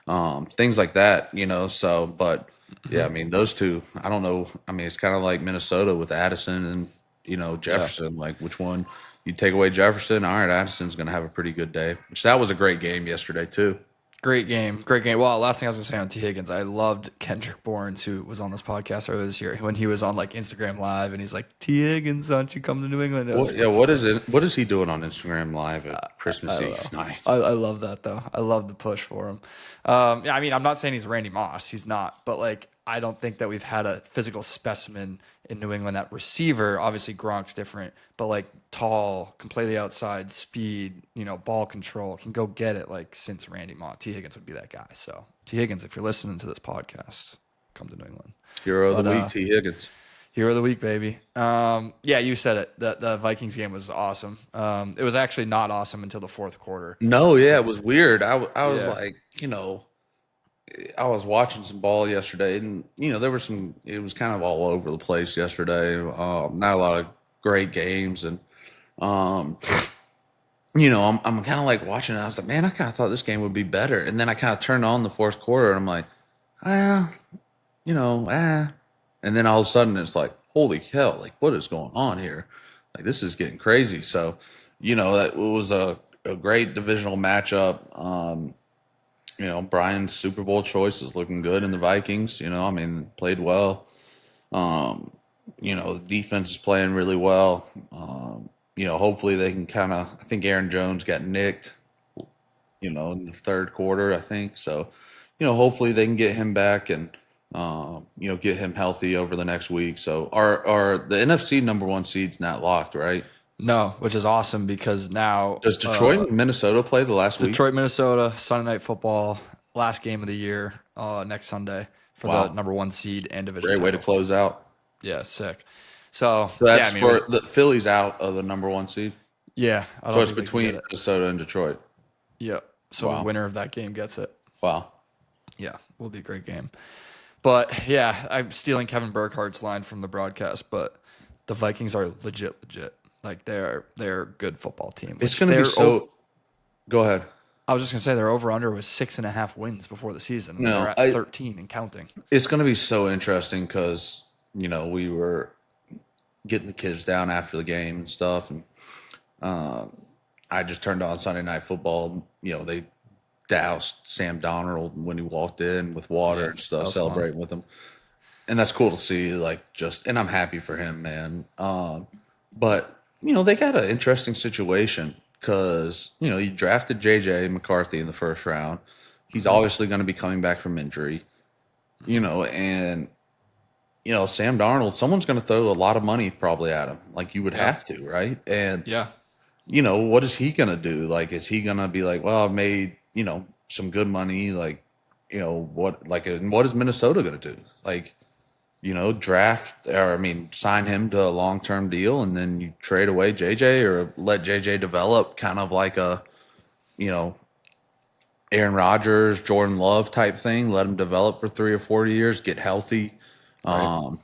and things like that. So, but yeah, I mean, those two, I don't know. I mean, it's kind of like Minnesota with Addison and Jefferson. Like, which one you take away Jefferson? All right, Addison's going to have a pretty good day. Which that was a great game yesterday too. Great game. Great game. Well, last thing I was going to say on T. Higgins, I loved Kendrick Bourne, who was on this podcast earlier this year, when he was on like Instagram Live and he's like, T. Higgins, why don't you come to New England? What is it? What is he doing on Instagram Live at Christmas Eve night? I love that, though. I love the push for him. Yeah, I mean, I'm not saying he's Randy Moss. He's not. But, like, I don't think that we've had a physical specimen in New England at receiver. Obviously, Gronk's different. But, like, tall, can play the outside, speed, ball control, can go get it, like, since Randy Moss. T. Higgins would be that guy. So, T. Higgins, if you're listening to this podcast, come to New England. Hero of the week, T. Higgins. Hero of the week, baby. Yeah, you said it. The Vikings game was awesome. It was actually not awesome until the fourth quarter. No, yeah, it was weird. I was like, I was watching some ball yesterday, and there was it was kind of all over the place yesterday. Not a lot of great games, and I'm kind of like watching it. I was like, man, I kind of thought this game would be better, and then I kind of turned on the fourth quarter, and I'm like, and then all of a sudden it's like, holy hell, like what is going on here? Like this is getting crazy. So, that was a great divisional matchup. Brian's Super Bowl choice is looking good in the Vikings. Played well. The defense is playing really well. Hopefully they can I think Aaron Jones got nicked, in the third quarter, I think. So, hopefully they can get him back and, get him healthy over the next week. So are the NFC number 1 seeds not locked, right? No, which is awesome because now does Detroit and Minnesota play the last week? Detroit, Minnesota, Sunday Night Football, last game of the year, next Sunday for the number 1 seed and division. Great way to close out. Yeah, sick. So that's the Phillies out of the number 1 seed. Yeah, so it's between Minnesota and Detroit. Yeah. So the winner of that game gets it. Wow. Yeah, will be a great game. But yeah, I'm stealing Kevin Burkhardt's line from the broadcast, but the Vikings are legit. Like they're a good football team. It's going to be so. Go ahead. I was just going to say their over/under was 6.5 wins before the season. No, they're at 13 and counting. It's going to be so interesting because we were getting the kids down after the game and stuff, and I just turned on Sunday Night Football. They doused Sam Donald when he walked in with water and stuff, celebrating with him. And that's cool to see, and I'm happy for him, man. But, they got an interesting situation because, you drafted J.J. McCarthy in the first round. He's obviously going to be coming back from injury, and, Sam Darnold, someone's going to throw a lot of money probably at him. Like you would have to, right? And, what is he going to do? Like, is he going to be like, well, I've made, some good money, what is Minnesota going to do? Like, sign him to a long-term deal and then you trade away JJ or let JJ develop kind of like a, Aaron Rodgers, Jordan Love type thing, let him develop for 3 or 4 years, get healthy. Right.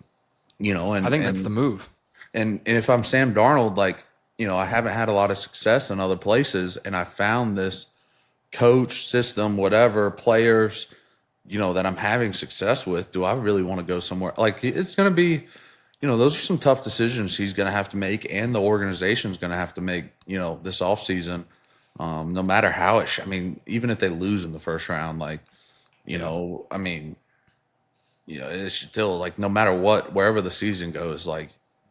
And I think that's the move. And if I'm Sam Darnold, I haven't had a lot of success in other places and I found this coach, system, whatever, players, that I'm having success with. Do I really want to go somewhere? It's going to be, those are some tough decisions he's going to have to make and the organization's going to have to make, this offseason, no matter how even if they lose in the first round, it's still no matter what, wherever the season goes,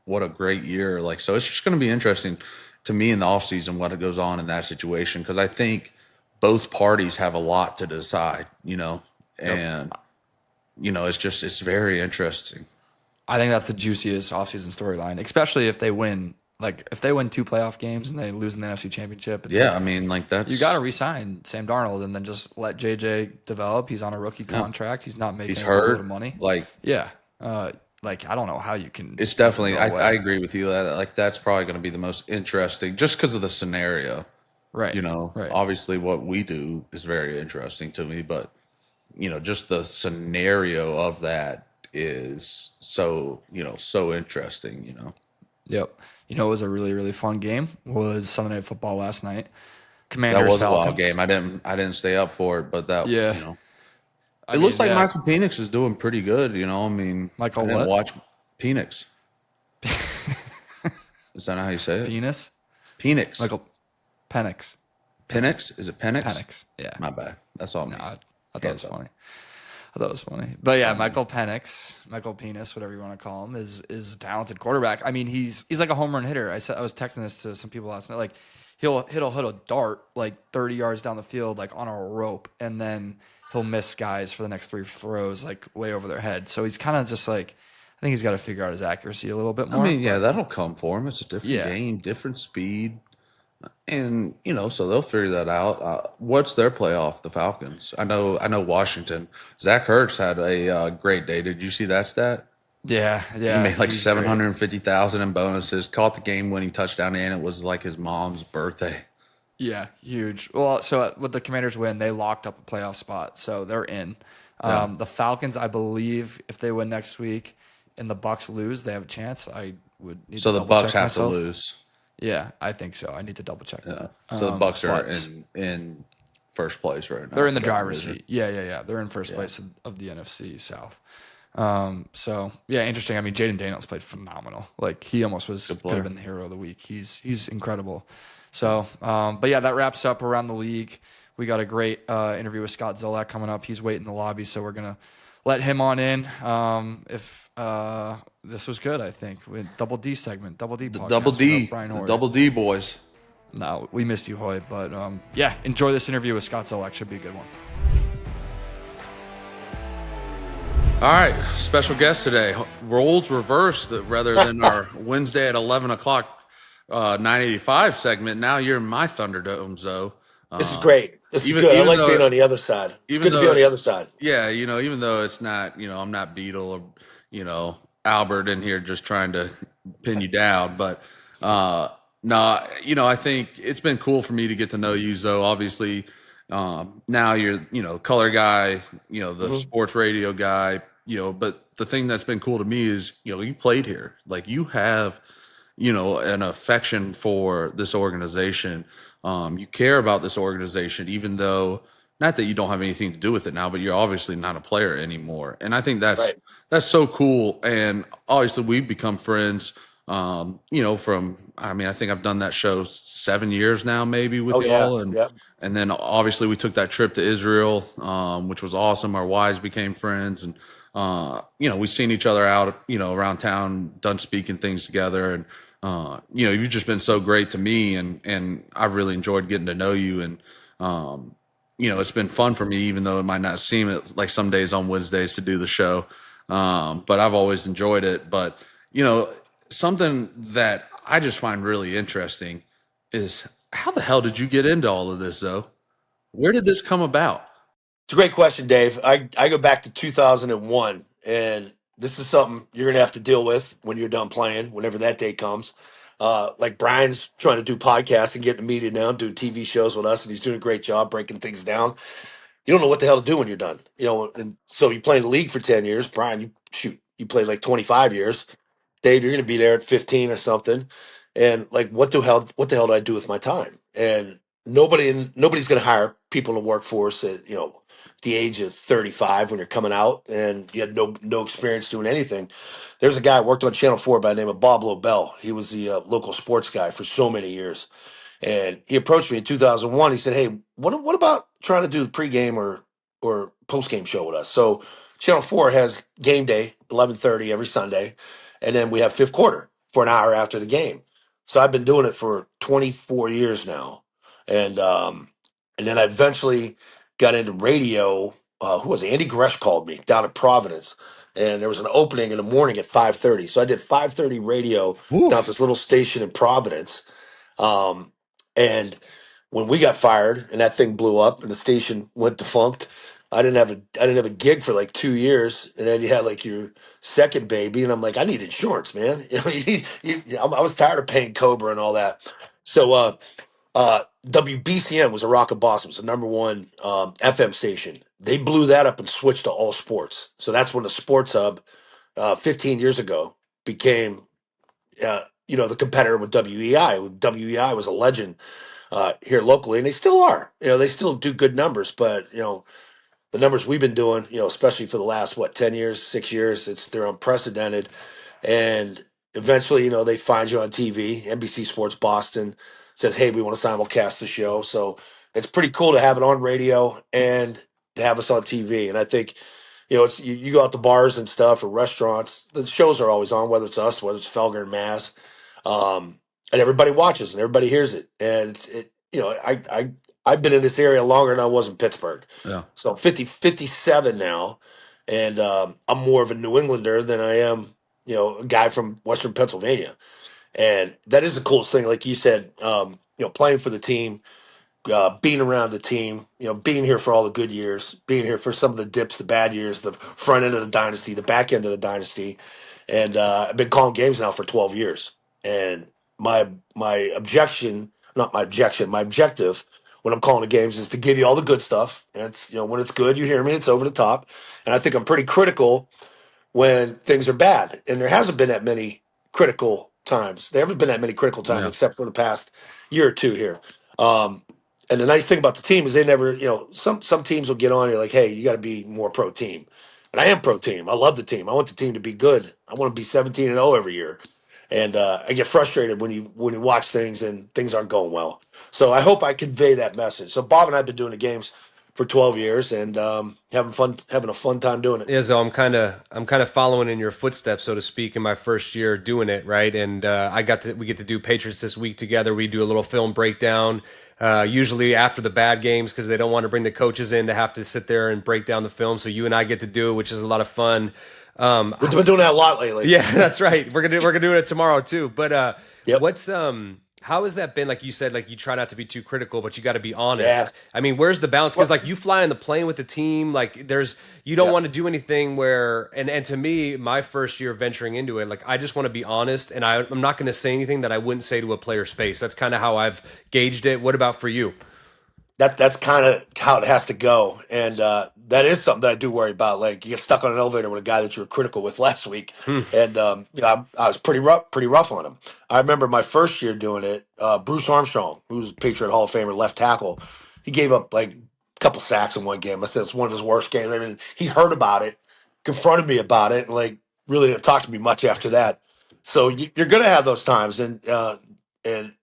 what a great year. So it's just going to be interesting to me in the offseason what goes on in that situation because I think both parties have a lot to decide, and, it's very interesting. I think that's the juiciest offseason storyline, especially if they win. If they win 2 playoff games and they lose in the NFC Championship. It's that's... You got to re-sign Sam Darnold and then just let JJ develop. He's on a rookie contract. He's not making a lot of money. I don't know how you can... It's definitely... I agree with you. That's probably going to be the most interesting just because of the scenario. Right. Obviously what we do is very interesting to me, but, just the scenario of that is so, so interesting, Yep. It was a really, really fun game. Was Sunday Night Football last night. Commanders, that was Falcons. A wild game. I didn't stay up for it, but that, It looks like Michael Penix is doing pretty good, Michael I didn't what? watch Penix. Is that how you say it? Penis? Penix. Michael Penix. Penix? Is it Penix? Penix. Yeah. My bad. That's all me. No, I thought it Hands was up. funny. I thought it was funny. But yeah, Fine. Michael Penix, Michael Penis, whatever you want to call him, is a talented quarterback. I mean, he's like a home run hitter. I was texting this to some people last night. Like he'll hit a dart like 30 yards down the field, like on a rope, and then he'll miss guys for the next 3 throws, like way over their head. So he's kind of just like, I think he's got to figure out his accuracy a little bit more. I mean, yeah, that'll come for him. It's a different Yeah. game, different speed. And so they'll figure that out. What's their playoff? The Falcons. I know Washington. Zach Ertz had a great day. Did you see that stat? Yeah, He yeah. made like he's 750,000 in bonuses. Caught the game-winning touchdown, and it was like his mom's birthday. Yeah, huge. Well, so with the Commanders win, they locked up a playoff spot, so they're in. Yeah. The Falcons, I believe, if they win next week and the Bucks lose, they have a chance. I would need So to the double Bucks check have to myself. lose. Yeah, I think so. I need to double check that. So the Bucks are but in first place right now. they're in the for that driver's division. seat. Yeah. They're in first place of the NFC South. So yeah, interesting. I mean, Jaden Daniels played phenomenal. Like he almost could player. have been the hero of the week. He's incredible. So, but yeah, that wraps up around the league. We got a great interview with Scott Zolak coming up. He's waiting in the lobby, so we're gonna let him on in. If this was good, I think. With Double D segment, Double D podcast. Double D, Brian the Hoyer. Double D boys. No, we missed you, Hoy. But yeah, enjoy this interview with Scott Zolak. Should be a good one. All right, special guest today. Roles reversed rather than our Wednesday at 11 o'clock 985 segment. Now you're in my Thunderdome, Zoe. This is great. This even- is good. I even like though- being on the other side. It's even good to be though- on the other side. Yeah, even though it's not, I'm not Beetle or, Albert in here just trying to pin you down. But no, I think it's been cool for me to get to know you, Zoe. Obviously, now you're, color guy, the sports radio guy, but the thing that's been cool to me is, you played here. Like you have, an affection for this organization. You care about this organization, even though not that you don't have anything to do with it now, but you're obviously not a player anymore. And I think that's so cool. And obviously we've become friends. I think I've done that show 7 years now, maybe with y'all. And then obviously we took that trip to Israel, which was awesome. Our wives became friends, and we've seen each other out, around town, done speaking things together. And you've just been so great to me, and I've really enjoyed getting to know you. And it's been fun for me, even though it might not seem it like some days on Wednesdays to do the show. But I've always enjoyed it. But something that I just find really interesting is how the hell did you get into all of this, though? Where did this come about? It's a great question, Dave. I go back to 2001, and this is something you're going to have to deal with when you're done playing, whenever that day comes. Like Brian's trying to do podcasts and getting the media now, doing TV shows with us, and he's doing a great job breaking things down. You don't know what the hell to do when you're done. And so you play in the league for 10 years. Brian, you played like 25 years. Dave, you're going to be there at 15 or something. And like, what the hell do I do with my time? And nobody's going to hire people in the workforce at, the age of 35 when you're coming out and you had no experience doing anything. There's a guy who worked on Channel 4 by the name of Bob Lobel. He was the local sports guy for so many years. And he approached me in 2001. He said, "Hey, what about trying to do the pregame or postgame show with us?" So Channel 4 has game day, 11:30 every Sunday, and then we have fifth quarter for an hour after the game. So I've been doing it for 24 years now, and then I eventually got into radio. Who was it? Andy Gresh called me down in Providence, and there was an opening in the morning at 5:30. So I did 5:30 radio down at this little station in Providence. And when we got fired and that thing blew up and the station went defunct, I didn't have a gig for like 2 years, and then you had like your second baby, and I'm like, I need insurance, man. I was tired of paying Cobra and all that. So WBCM was a Rock of Boston, it was the number one FM station. They blew that up and switched to all sports. So that's when the Sports Hub 15 years ago became the competitor with WEI. WEI was a legend here locally, and they still are. They still do good numbers, but the numbers we've been doing, especially for the last 10 years, 6 years, they're unprecedented. And eventually, they find you on TV, NBC Sports Boston, says, "Hey, we want to simulcast the show." So it's pretty cool to have it on radio and to have us on TV. And I think, it's you go out to bars and stuff or restaurants, the shows are always on, whether it's us, whether it's Felger and Mass, and everybody watches and everybody hears it. And I've been in this area longer than I was in Pittsburgh. Yeah. So I'm 57 now, and I'm more of a New Englander than I am, a guy from Western Pennsylvania. And that is the coolest thing, like you said, playing for the team, being around the team, being here for all the good years, being here for some of the dips, the bad years, the front end of the dynasty, the back end of the dynasty. And I've been calling games now for 12 years. And my objection, not my objection, my objective when I'm calling the games is to give you all the good stuff. And it's, when it's good, you hear me, it's over the top. And I think I'm pretty critical when things are bad. And there hasn't been that many critical times. There haven't been that many critical times Yeah. except for the past year or two here. And the nice thing about the team is they never, some teams will get on you like, hey, you got to be more pro team. And I am pro team. I love the team. I want the team to be good. I want to be 17-0 every year. And I get frustrated when you watch things and things aren't going well. So I hope I convey that message. So Bob and I have been doing the games for 12 years and having a fun time doing it. Yeah, so I'm kind of following in your footsteps, so to speak, in my first year doing it, right? And we get to do Patriots this week together. We do a little film breakdown, usually after the bad games because they don't want to bring the coaches in to have to sit there and break down the film. So you and I get to do it, which is a lot of fun. We've been doing that a lot lately. Yeah, that's right. We're gonna do it tomorrow too. But Yep. how has that been? Like you said, like you try not to be too critical, but you got to be honest. Yeah. I mean, where's the balance? Because like you fly on the plane with the team, like you don't Yeah. want to do anything where and to me, my first year venturing into it, like I just want to be honest, and I'm not going to say anything that I wouldn't say to a player's face. That's kind of how I've gauged it. What about for you? That's kind of how it has to go, and that is something that I do worry about. Like you get stuck on an elevator with a guy that you were critical with last week, and I was pretty rough on him. I remember my first year doing it. Bruce Armstrong, who's a Patriot Hall of Famer, left tackle, he gave up like a couple sacks in one game. I said it's one of his worst games. I mean, he heard about it, confronted me about it, and like really didn't talk to me much after that. So you're gonna have those times, and the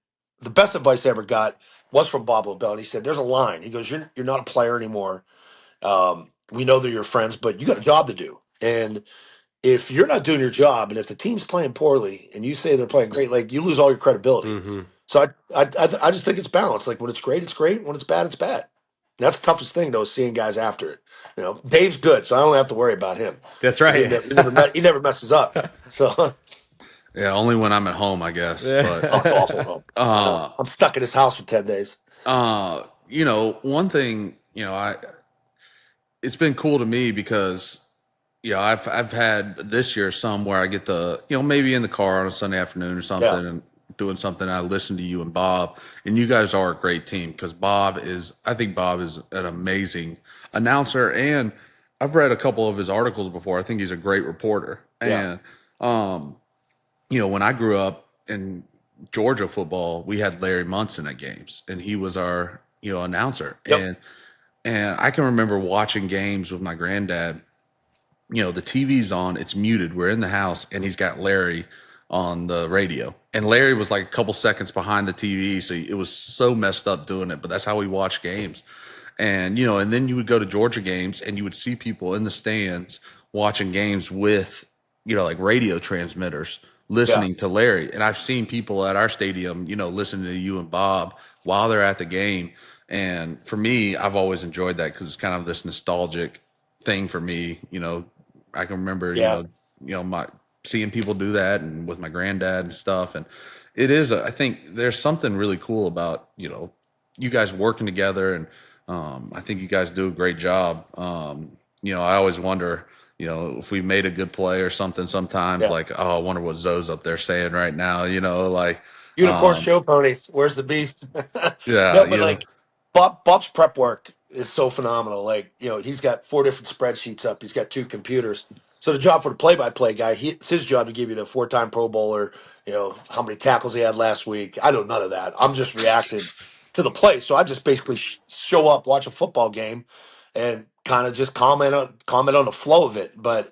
best advice I ever got was from Bob Lobel, and he said, "There's a line." He goes, "You're not a player anymore. We know they're your friends, but you got a job to do. And if you're not doing your job, and if the team's playing poorly, and you say they're playing great, like you lose all your credibility." Mm-hmm. So I just think it's balanced. Like when it's great, it's great. When it's bad, it's bad. And that's the toughest thing, though, is seeing guys after it. Dave's good, so I don't have to worry about him. That's 'Cause right. he never messes up. So Yeah, only when I'm at home, I guess. But it's awful. I'm stuck in his house for 10 days. one thing, it's been cool to me because I've had this year some where I get to, maybe in the car on a Sunday afternoon or something Yeah. and doing something. I listen to you and Bob, and you guys are a great team because I think Bob is an amazing announcer, and I've read a couple of his articles before. I think he's a great reporter. Yeah. And when I grew up in Georgia football, we had Larry Munson at games, and he was our announcer. Yep. And I can remember watching games with my granddad. The TV's on, it's muted. We're in the house, and he's got Larry on the radio. And Larry was like a couple seconds behind the TV, so it was so messed up doing it. But that's how we watched games. And and then you would go to Georgia games, and you would see people in the stands watching games with like radio transmitters listening to Larry. And I've seen people at our stadium, listening to you and Bob while they're at the game. And for me, I've always enjoyed that because it's kind of this nostalgic thing for me. I can remember, my seeing people do that and with my granddad and stuff. And it is, I think there's something really cool about, you guys working together. And I think you guys do a great job. I always wonder, if we made a good play or something sometimes, like, oh, I wonder what Zoe's up there saying right now, like Unicorn show ponies. Where's the beef? Yeah, No, but like Bob's prep work is so phenomenal. Like, he's got 4 different spreadsheets up. He's got 2 computers. So the job for the play-by-play guy, it's his job to give you the 4-time Pro Bowler, how many tackles he had last week. I know none of that. I'm just reacting to the play. So I just basically show up, watch a football game, and kind of just comment on the flow of it. But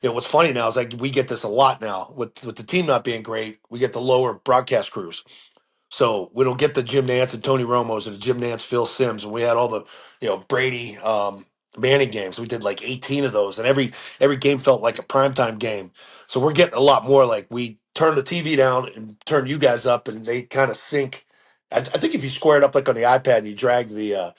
what's funny now is like we get this a lot now with the team not being great. We get the lower broadcast crews. So we don't get the Jim Nance and Tony Romos and the Jim Nance, Phil Simms, and we had all the Brady Manning games. We did like 18 of those, and every game felt like a primetime game. So we're getting a lot more like we turn the TV down and turn you guys up, and they kind of sync. I think if you square it up like on the iPad and you drag the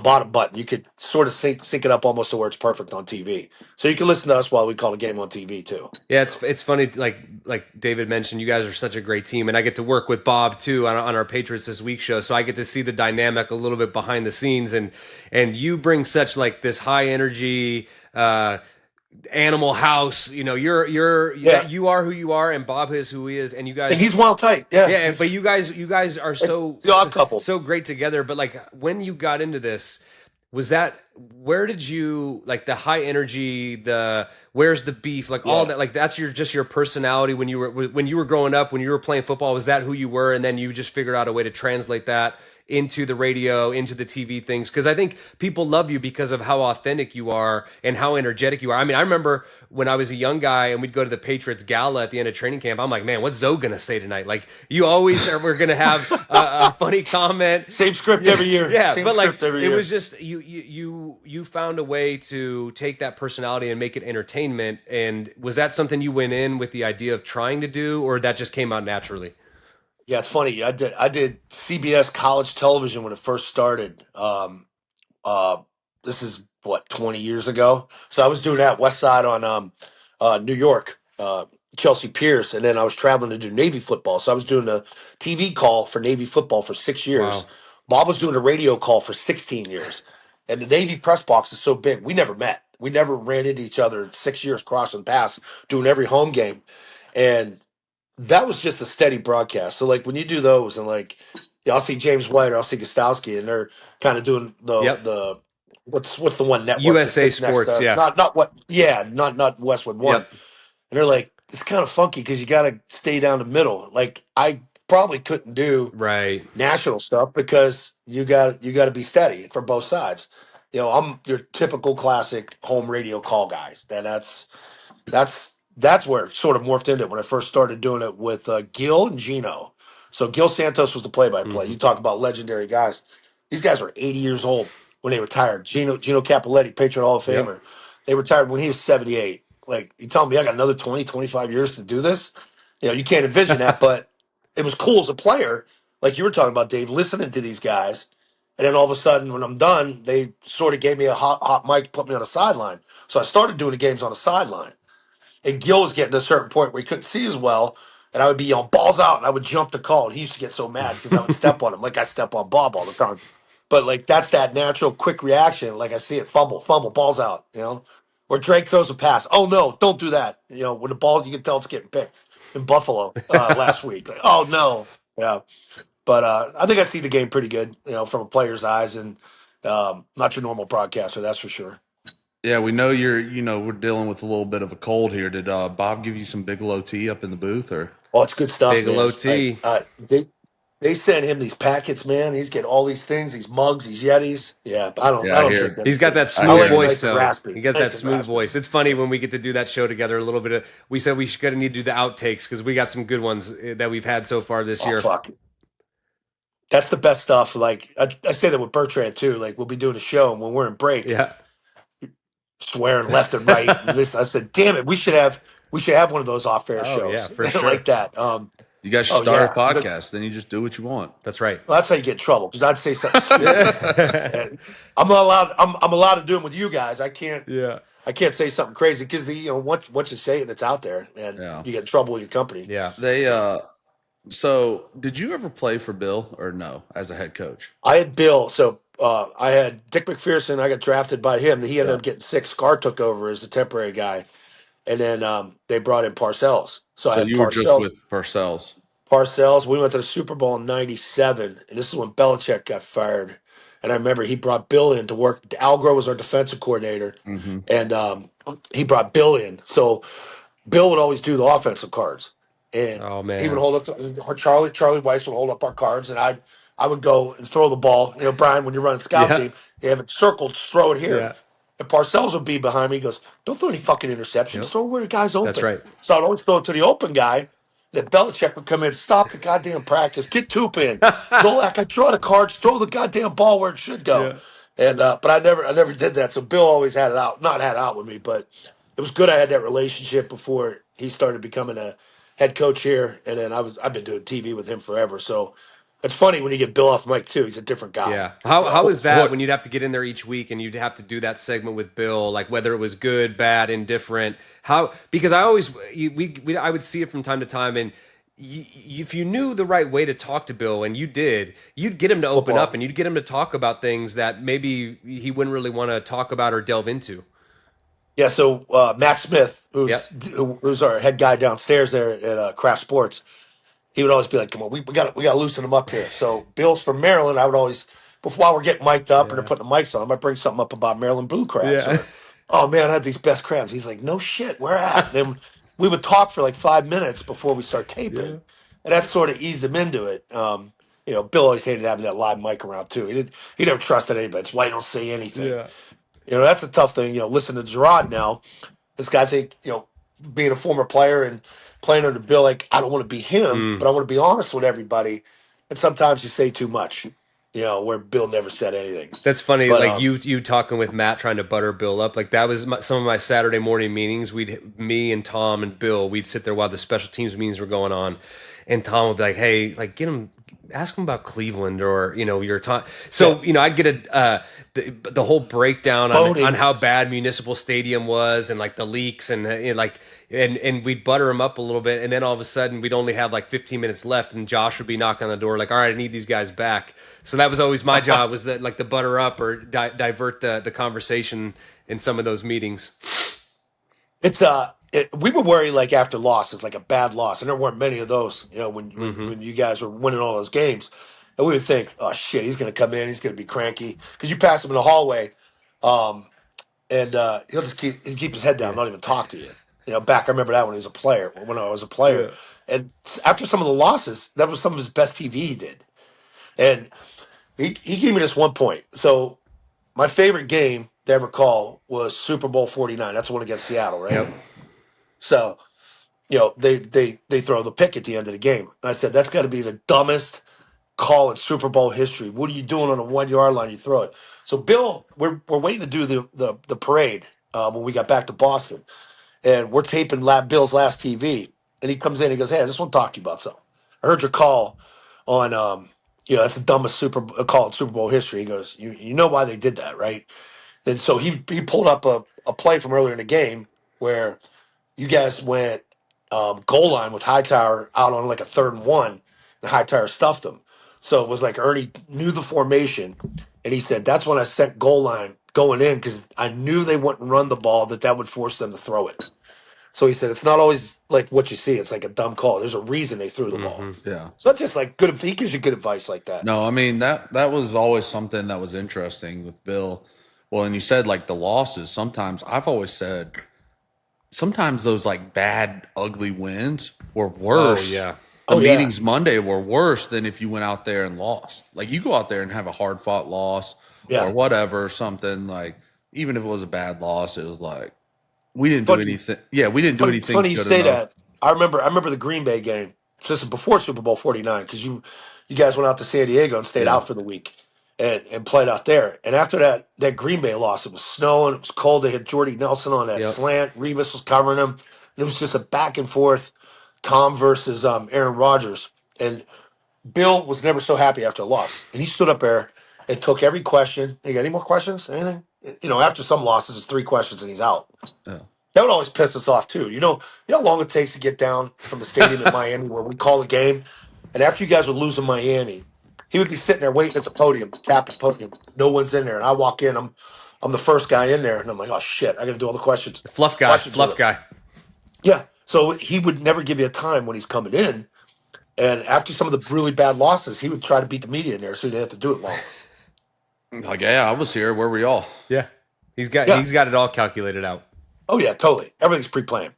bottom button, you could sort of sync it up almost to where it's perfect on TV. So you can listen to us while we call the game on TV too. Yeah, it's funny. Like David mentioned, you guys are such a great team, and I get to work with Bob too on our Patriots This Week show. So I get to see the dynamic a little bit behind the scenes, and you bring such like this high energy. Animal House, you are who you are, and Bob is who he is, and you And guys, he's wild tight, yeah. yeah. But you guys are It's the odd couple. so great together. But like when you got into this, was that where did you like the high energy, the where's the beef, like all that, like that's your personality when you were growing up, when you were playing football? Was that who you were, and then you just figured out a way to translate that into the radio, into the TV things? Because I think people love you because of how authentic you are and how energetic you are. I mean, I remember when I was a young guy and we'd go to the Patriots gala at the end of training camp. I'm like, man, what's Zoe gonna say tonight? Like, you always we're gonna have a funny comment. Same script every year. Yeah, Same but like script every it year. was just you found a way to take that personality and make it entertainment. And was that something you went in with the idea of trying to do, or that just came out naturally? Yeah, it's funny. I did CBS college television when it first started. Uh, this is what 20 years ago. So I was doing that West Side on New York, Chelsea Pierce, and then I was traveling to do Navy football. So I was doing a TV call for Navy football for 6 years. Wow. Bob was doing a radio call for 16 years, and the Navy press box is so big. We never met. We never ran into each other in 6 years, crossing paths, doing every home game, and that was just a steady broadcast. So like when you do those and like I'll see James White or I'll see Gostowski and they're kind of doing Yep. the what's the one network that USA sits next to Sports, us? yeah. Not Westwood One. Yep. And they're like, it's kind of funky because you got to stay down the middle. Like I probably couldn't do Right. national stuff because you got to be steady for both sides. I'm your typical classic home radio call guys. That's where it sort of morphed into it when I first started doing it with Gil and Gino. So Gil Santos was the play-by-play. Mhm. You talk about legendary guys. These guys were 80 years old when they retired. Gino Capoletti, Patriot Hall of Yep. Famer. They retired when he was 78. Like, you tell me I got another 20, 25 years to do this? You can't envision that, but it was cool as a player, like you were talking about, Dave, listening to these guys. And then all of a sudden, when I'm done, they sort of gave me a hot mic, put me on a sideline. So I started doing the games on a sideline. And Gil was getting to a certain point where he couldn't see as well. And I would be yelling, balls out. And I would jump the call. And he used to get so mad because I would step on him like I step on Bob all the time. But like that's that natural quick reaction. Like I see it, fumble, balls out. Or Drake throws a pass. Oh no, don't do that. When the ball, you can tell it's getting picked in Buffalo last week. Like, oh no. Yeah. But I think I see the game pretty good, from a player's eyes and not your normal broadcaster, that's for sure. Yeah, we know we're dealing with a little bit of a cold here. Did Bob give you some Bigelow tea up in the booth, or? Oh, it's good stuff, Bigelow man. tea. They send him these packets, man. He's getting all these things, these mugs, these Yetis. Yeah, but I don't Yeah, I hear drink it. that. He's got that I smooth hear it. voice, Nice and though. raspy. He got Nice that and smooth raspy. voice. It's funny when we get to do that show together. A little bit of we said we should need to do the outtakes because we got some good ones that we've had so far this year. Fuck. That's the best stuff. Like I say that with Bertrand too. Like we'll be doing a show and when we're in break, Yeah. swearing left and right. And listen, I said, damn it, we should have one of those off-air Oh, shows. yeah, for sure. Like that. You guys should start a yeah. podcast. Then you just do what you want. That's right. Well, that's how you get in trouble because I'd say something stupid. And I'm not allowed. I'm allowed to do them with you guys. I can't. Yeah. I can't say something crazy because once you say it, it's out there, and you get in trouble with your company. Yeah. They So, did you ever play for Bill or no as a head coach? I had Bill. So I had Dick McPherson. I got drafted by him. He ended Yeah. up getting sick. Scar took over as the temporary guy, and then they brought in Parcells. So I had you were just Parcells. with Parcells. Parcells. We went to the Super Bowl in '97, and this is when Belichick got fired. And I remember he brought Bill in to work. Algro was our defensive coordinator, Mm-hmm. and he brought Bill in. So Bill would always do the offensive cards, and Oh, man. he would hold up Charlie Weiss would hold up our cards, and I would go and throw the ball. Brian, when you're running scout Yeah. team, they have it circled, just throw it here. Yeah. And Parcells would be behind me. He goes, "Don't throw any fucking interceptions. Yep. Throw where the guy's open." That's right. So I'd always throw it to the open guy, Then Belichick would come in, stop the goddamn practice, get Toop in. Zolak, I draw the cards, throw the goddamn ball where it should go. Yeah. And but I never did that. So Bill always had it out, not had it out with me, but it was good I had that relationship before he started becoming a head coach here. And then I've been doing TV with him forever. So it's funny when you get Bill off mic too. He's a different guy. Yeah. How is that What- when you'd have to get in there each week and you'd have to do that segment with Bill, like whether it was good, bad, indifferent? How, because I always I would see it from time to time, and if you knew the right way to talk to Bill, and you did, you'd get him to open Football. up and you'd get him to talk about things that maybe he wouldn't really want to talk about or delve into. Yeah, so Matt Smith, Yep. who's our head guy downstairs there at Craft Sports, he would always be like, "Come on, we got to loosen him up here." So Bill's from Maryland. I would always, before while we're getting mic'd up and they're putting the mics on, I might bring something up about Maryland blue crabs Yeah. or, "Oh man, I had these best crabs." He's like, "No shit, where at?" And then we would talk for like 5 minutes before we start taping, Yeah. and that sort of eased him into it. Bill always hated having that live mic around too. He never trusted anybody. It's why he don't say anything. Yeah. That's the tough thing. Listen to Gerard now. This guy think, being a former player and playing under Bill, like I don't want to be him, but I want to be honest with everybody. And sometimes you say too much, where Bill never said anything. That's funny. But, Like you talking with Matt, trying to butter Bill up. Like that was some of my Saturday morning meetings. Me and Tom and Bill, we'd sit there while the special teams meetings were going on, and Tom would be like, "Hey, like ask him about Cleveland or your time." So I'd get the whole breakdown on how bad Municipal Stadium was and like the leaks and and we'd butter him up a little bit, and then all of a sudden we'd only have like 15 minutes left, and Josh would be knocking on the door like, "All right, I need these guys back." So that was always my job, was that like the butter up or divert the conversation in some of those meetings. It's we would worry like after losses, like a bad loss, and there weren't many of those. When you guys were winning all those games, and we would think, "Oh shit, he's going to come in, he's going to be cranky," because you pass him in the hallway, and he'll just keep his head down, not even talk to you. Back I remember that when he was a player, when I was a player, and after some of the losses, that was some of his best TV he did, and he gave me this one point. So my favorite game to ever call was Super Bowl 49. That's the one against Seattle, right? Yep. So, they throw the pick at the end of the game. And I said, that's got to be the dumbest call in Super Bowl history. What are you doing on a 1 yard line? You throw it. So Bill, we're waiting to do the parade when we got back to Boston. And we're taping Bill's last TV. And he comes in, he goes, "Hey, I just want to talk to you about something. I heard your call on that's the dumbest call in Super Bowl history." He goes, you know why they did that, right? And so he pulled up a play from earlier in the game where you guys went goal line with Hightower out on like a 3rd and 1, and Hightower stuffed him. So it was like Ernie knew the formation, and he said, "That's when I set goal line going in because I knew they wouldn't run the ball, that would force them to throw it." So he said, "It's not always like what you see. It's like a dumb call. There's a reason they threw the ball." Yeah. So it's just like good. He gives you good advice like that. No, I mean that was always something that was interesting with Bill. Well, and you said like the losses. Sometimes I've always said sometimes those like bad, ugly wins were worse. Oh yeah. The Oh, yeah. meetings Monday were worse than if you went out there and lost. Like you go out there and have a hard fought loss Yeah. or whatever, something like even if it was a bad loss, it was like we didn't Funny- do anything. Yeah, we didn't do Funny, anything funny you good say enough. that. I remember the Green Bay game. So this is before Super Bowl 49 because you guys went out to San Diego and stayed Yeah. out for the week and played out there. And after that Green Bay loss, it was snowing, it was cold. They had Jordy Nelson on that Yep. slant. Revis was covering him. And it was just a back and forth Tom versus Aaron Rodgers. And Bill was never so happy after a loss. And he stood up there and took every question. "You got any more questions? Anything?" After some losses, it's 3 questions and he's out. Yeah. That would always piss us off too. You know how long it takes to get down from the stadium in Miami where we call the game, and after you guys would lose in Miami, he would be sitting there waiting at the podium, tap the podium. No one's in there, and I walk in. I'm the first guy in there, and I'm like, "Oh shit, I got to do all the questions." Fluff guy. Questions Fluff are- guy. Yeah. So he would never give you a time when he's coming in, and after some of the really bad losses, he would try to beat the media in there so he didn't have to do it long. Like, yeah, I was here. Where were y'all? Yeah. He's got it all calculated out. Oh yeah, totally. Everything's pre-planned.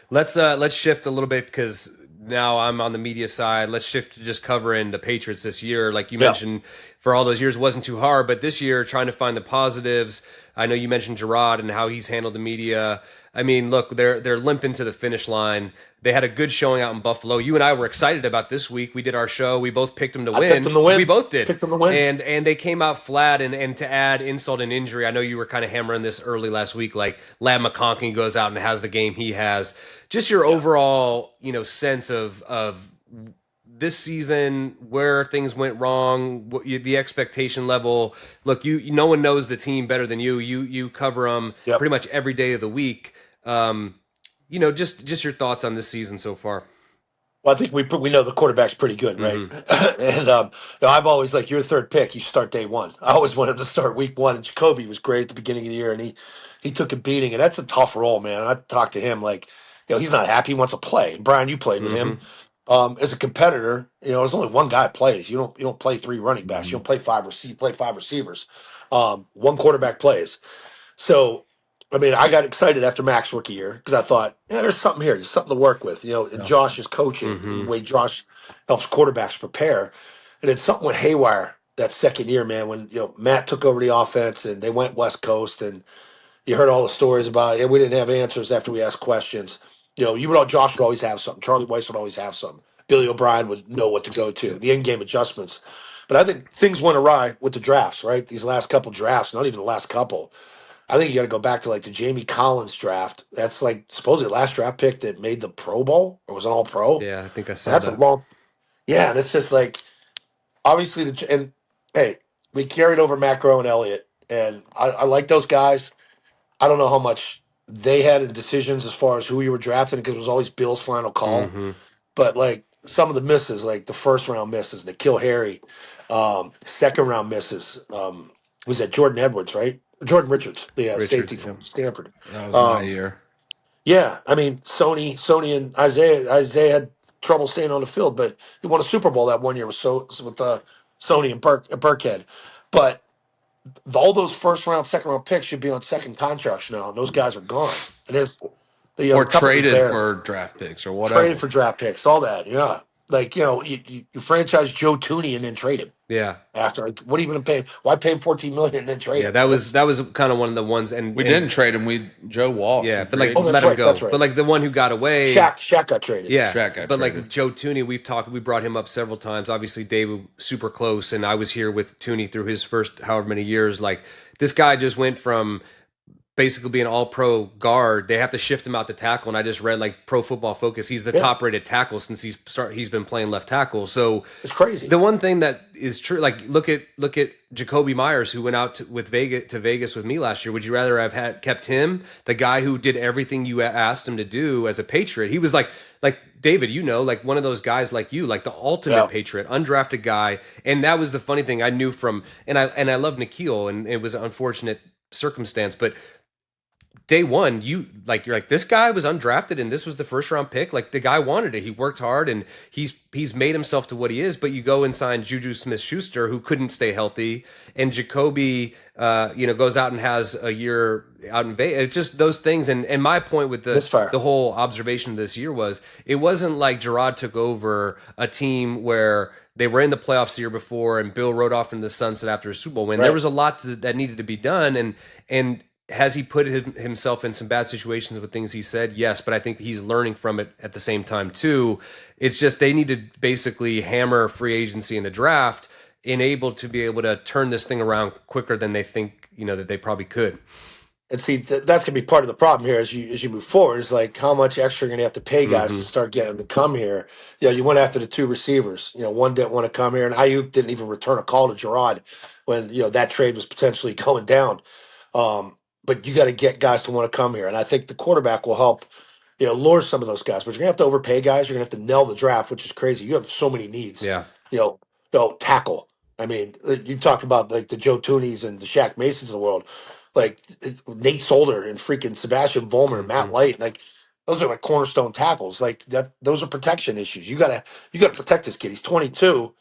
Let's shift a little bit because now I'm on the media side. Let's shift to just covering the Patriots this year. Like you mentioned, for all those years wasn't too hard. But this year, trying to find the positives. I know you mentioned Gerard and how he's handled the media. I mean, look, they're limping to the finish line. They had a good showing out in Buffalo. You and I were excited about this week. We did our show. We both picked them to I win. picked them to win. We both did. Picked them to win. And they came out flat. And to add insult and injury, I know you were kind of hammering this early last week. Like Ladd McConkey goes out and has the game he has. Just your overall, sense of this season, where things went wrong, the expectation level. Look, no one knows the team better than you. You cover them pretty much every day of the week. Just your thoughts on this season so far. Well, I think we know the quarterback's pretty good, right? And I've always your third pick. You start day one. I always wanted to start week one. And Jacoby was great at the beginning of the year, and he took a beating, and that's a tough role, man. And I talked to him he's not happy. He wants to play. Brian, you played with him as a competitor. There's only one guy plays. You don't play three running backs. You don't play you play five receivers. One quarterback plays. So, I mean, I got excited after Mac's rookie year because I thought, there's something here. There's something to work with. And Josh is coaching, the way Josh helps quarterbacks prepare. And then something went haywire that second year, man, when, Matt took over the offense and they went West Coast, and you heard all the stories about it. We didn't have answers after we asked questions. Josh would always have something. Charlie Weiss would always have something. Billy O'Brien would know what to go to, the in-game adjustments. But I think things went awry with the drafts, right? These last couple drafts, not even the last couple. I think you got to go back to the Jamie Collins draft. That's supposedly the last draft pick that made the Pro Bowl or was an All Pro. Yeah, I think I saw That's that. a long. Yeah, and it's just obviously and hey, we carried over Macro and Elliott, and I like those guys. I don't know how much they had in decisions as far as who you were drafting because it was always Bill's final call. But some of the misses, the first round misses, N'Keal Harry, second round misses, was that Jordan Edwards, right? Jordan Richards, the safety from Stanford. That was my year. Yeah, I mean, Sony and Isaiah had trouble staying on the field, but he won a Super Bowl that one year with Sony and Burkhead. But all those first round, second round picks should be on second contracts now, and those guys are gone. And there's or traded for draft picks or whatever. Traded for draft picks, all that. Yeah, you franchise Joe Tooney and then trade him. Yeah. After what are you going to pay? Why pay him $14 million and then trade him? Yeah, that was kind of one of the ones. And we didn't trade him. Joe walked. Yeah, but let him go. Right. But the one who got away, Shaq got traded. Yeah, Shaq got but traded. Joe Tooney, we brought him up several times. Obviously, Dave super close, and I was here with Tooney through his first however many years. This guy just went from basically being all-pro guard. They have to shift him out to tackle, and I just read Pro Football Focus. He's the top-rated tackle since he's been playing left tackle. So it's crazy. The one thing that is true, look at Jacoby Myers, who went out to Vegas with me last year. Would you rather have kept him, the guy who did everything you asked him to do as a Patriot? He was like David, one of those guys like you, the ultimate Patriot, undrafted guy. And that was the funny thing I knew from, and I love N'Keal, and it was an unfortunate circumstance, but day one, you're this guy was undrafted and this was the first round pick. The guy wanted it. He worked hard and he's made himself to what he is. But you go and sign Juju Smith-Schuster, who couldn't stay healthy, and Jacoby, goes out and has a year out in Vegas. It's just those things. And my point with the whole observation this year was it wasn't like Gerard took over a team where they were in the playoffs the year before and Bill rode off into the sunset after a Super Bowl win. Right. There was a lot that needed to be done, and has he put himself in some bad situations with things he said? Yes, but I think he's learning from it at the same time too. It's just they need to basically hammer free agency in the draft and to be able to turn this thing around quicker than they think that they probably could. And see, that's going to be part of the problem here as you move forward. Is how much extra you're going to have to pay guys to start getting them to come here. You went after the two receivers. One didn't want to come here, and Ayuk didn't even return a call to Gerard when that trade was potentially going down. But you got to get guys to want to come here. And I think the quarterback will help, lure some of those guys. But you're going to have to overpay guys. You're going to have to nail the draft, which is crazy. You have so many needs. Yeah. Tackle. I mean, you talk about the Joe Tooneys and the Shaq Masons of the world, Nate Solder and freaking Sebastian Vollmer and Matt Light. Those are cornerstone tackles. That. Those are protection issues. You gotta protect this kid. He's 22.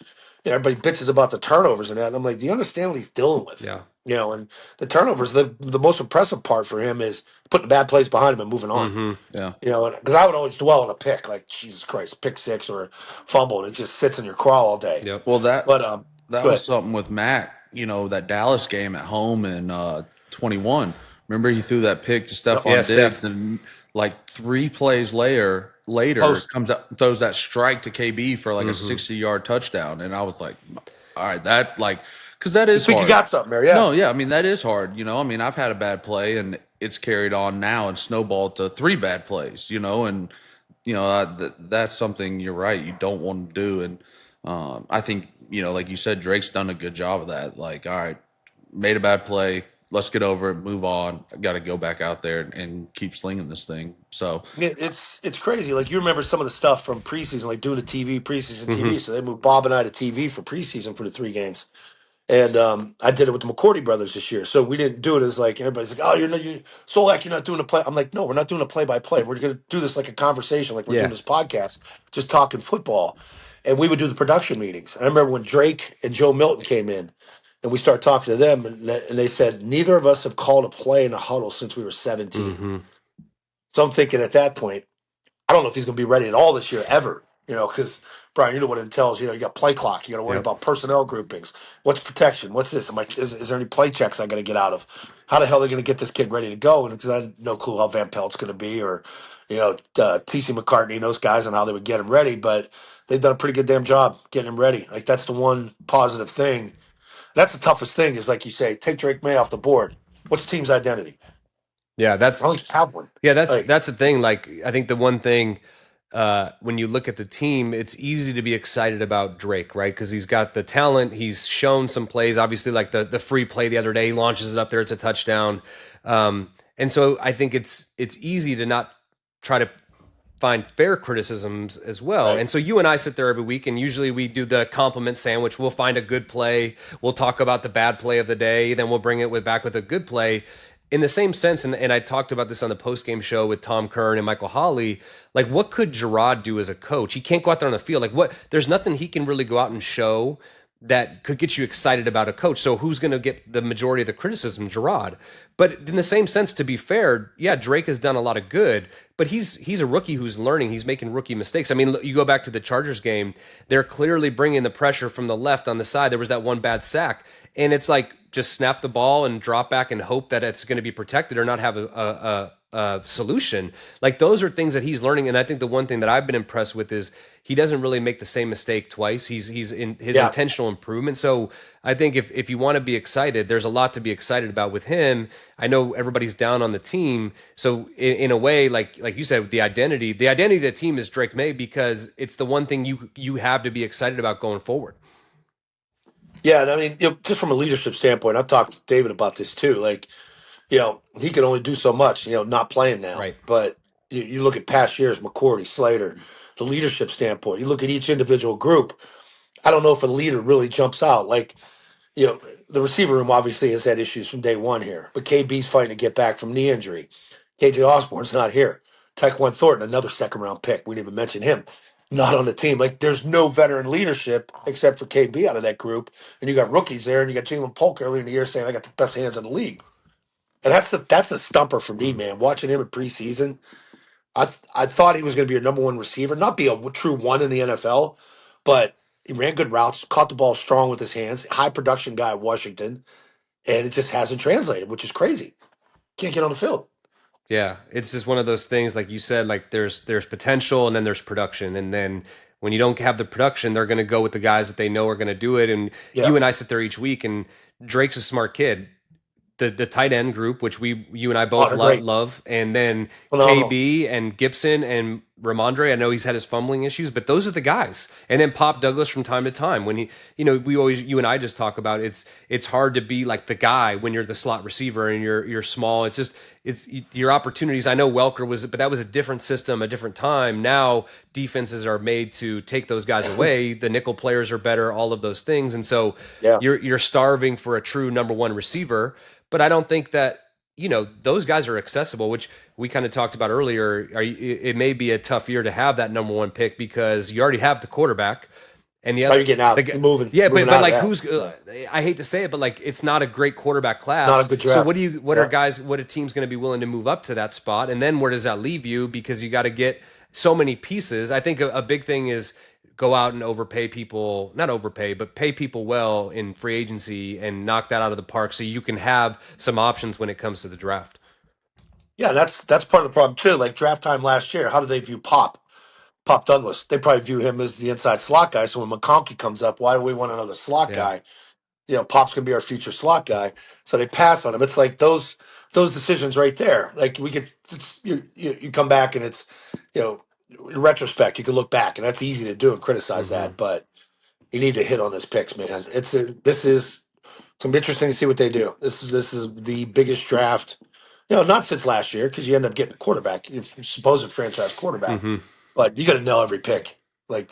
Everybody bitches about the turnovers and that. And I'm like, do you understand what he's dealing with? Yeah. And the turnovers, the most impressive part for him is putting the bad plays behind him and moving on. Mm-hmm. Yeah. Because I would always dwell on a pick, Jesus Christ, pick six or fumble, and it just sits in your craw all day. Yep. Well, but that Good. was something with Mac. That Dallas game at home in 21. Remember he threw that pick to Yeah, Stephon Steph. Diggs, and like 3 plays later Post. comes up and throws that strike to KB for like a 60-yard touchdown, and I was like, all right, that like because that You is think you hard. got something there? Yeah. No, yeah, I mean that is hard. I've had a bad play and it's carried on now and snowballed to 3 bad plays. And that's something you're right you don't want to do. And I think like you said, Drake's done a good job of that. Like, all right, made a bad play, let's get over it, move on. I got to go back out there and keep slinging this thing. So It's crazy. Like you remember some of the stuff from preseason, like doing the preseason Mm-hmm. TV. So they moved Bob and I to TV for preseason for the 3 games. And I did it with the McCourty brothers this year. So we didn't do it as like everybody's like, oh, Solak, you're not doing a play. I'm like, no, we're not doing a play by play. We're going to do this like a conversation, like we're doing Yeah. this podcast, just talking football. And we would do the production meetings. And I remember when Drake and Joe Milton came in, and we started talking to them, and they said neither of us have called a play in a huddle since we were 17. Mm-hmm. So I'm thinking at that point, I don't know if he's going to be ready at all this year, ever. Because Brian, you know what it entails. You got play clock. You got to worry Yep. about personnel groupings. What's protection? What's this? I'm like, is there any play checks I got to get out of? How the hell are they going to get this kid ready to go? And because I had no clue how Van Pelt's going to be, or TC McCartney and those guys, and how they would get him ready. But they've done a pretty good damn job getting him ready. Like that's the one positive thing. That's the toughest thing. Is like you say, take Drake May off the board. What's the team's identity? Yeah, I don't think you have one. that's Like, the thing. Like, I think the one thing when you look at the team, it's easy to be excited about Drake, right? Because he's got the talent. He's shown some plays. Obviously, like the free play the other day, he launches it up there. It's a touchdown. And so I think it's easy to not try to find fair criticisms as well. right. And so you and I sit there every week, and usually we do the compliment sandwich. We'll find a good play. We'll talk about the bad play of the day. Then we'll bring it back with a good play. In the same sense, and I talked about this on the post-game show with Tom Kern and Michael Holley, like what could Gerard do as a coach? He can't go out there on the field. Like there's nothing he can really go out and show that could get you excited about a coach. So who's going to get the majority of the criticism? Gerard. But in the same sense, to be fair, yeah, Drake has done a lot of good, but he's a rookie who's learning. He's making rookie mistakes. I mean, you go back to the Chargers game, they're clearly bringing the pressure from the left on the side. There was that one bad sack, and it's like just snap the ball and drop back and hope that it's going to be protected or not have a solution. Like those are things that he's learning. And I think the one thing that I've been impressed with is he doesn't really make the same mistake twice. He's in his intentional improvement. So I think if you want to be excited, there's a lot to be excited about with him. I know everybody's down on the team. So in a way, like you said, the identity of the team is Drake May, because it's the one thing you have to be excited about going forward. Yeah, and I mean, just from a leadership standpoint, I've talked to David about this too. Like, he can only do so much, not playing now. Right. But you look at past years, McCourty, Slater, the leadership standpoint, you look at each individual group. I don't know if a leader really jumps out. Like, the receiver room obviously has had issues from day one here, but KB's fighting to get back from knee injury. KJ Osborne's not here. Taekwon Thornton, another second round pick. We didn't even mention him. Not on the team. Like, there's no veteran leadership except for KB out of that group. And you got rookies there, and you got Jalen Polk early in the year saying, I got the best hands in the league. And that's a stumper for me, man. Watching him in preseason, I thought he was going to be your number one receiver, not be a true one in the NFL, but he ran good routes, caught the ball strong with his hands, high production guy at Washington, and it just hasn't translated, which is crazy. Can't get on the field. Yeah, it's just one of those things, like you said, like there's potential and then there's production, and then when you don't have the production, they're going to go with the guys that they know are going to do it. And Yeah. you and I sit there each week, and Drake's a smart kid. The tight end group, which you and I both they're great. love, and then Phenomenal. KB and Gibson and Ramondre. I know he's had his fumbling issues, but those are the guys. And then Pop Douglas from time to time. When you and I just talk about it's hard to be like the guy when you're the slot receiver and you're small. It's your opportunities. I know Welker but that was a different system, a different time. Now defenses are made to take those guys away. The nickel players are better, all of those things, and so Yeah. you're starving for a true number one receiver. But I don't think that, those guys are accessible, which we kind of talked about earlier. It may be a tough year to have that number one pick because you already have the quarterback. And the other, You're getting out. You're moving. Yeah, moving but out like of that. I hate to say it, but like it's not a great quarterback class. Not a good draft. So what are teams going to be willing to move up to that spot? And then where does that leave you? Because you got to get so many pieces. I think a big thing is go out and overpay people, not overpay, but pay people well in free agency and knock that out of the park so you can have some options when it comes to the draft. Yeah, that's part of the problem too. Like draft time last year, how do they view Pop Douglas? They probably view him as the inside slot guy. So when McConkey comes up, why do we want another slot Yeah. guy? Pop's gonna be our future slot guy. So they pass on him. It's like those decisions right there. Like we could, you come back and it's, in retrospect, you can look back and that's easy to do and criticize that, but you need to hit on his picks, man. This is it's gonna be interesting to see what they do. This is the biggest draft, not since last year because you end up getting a quarterback, if supposed franchise quarterback, but you got to know every pick. Like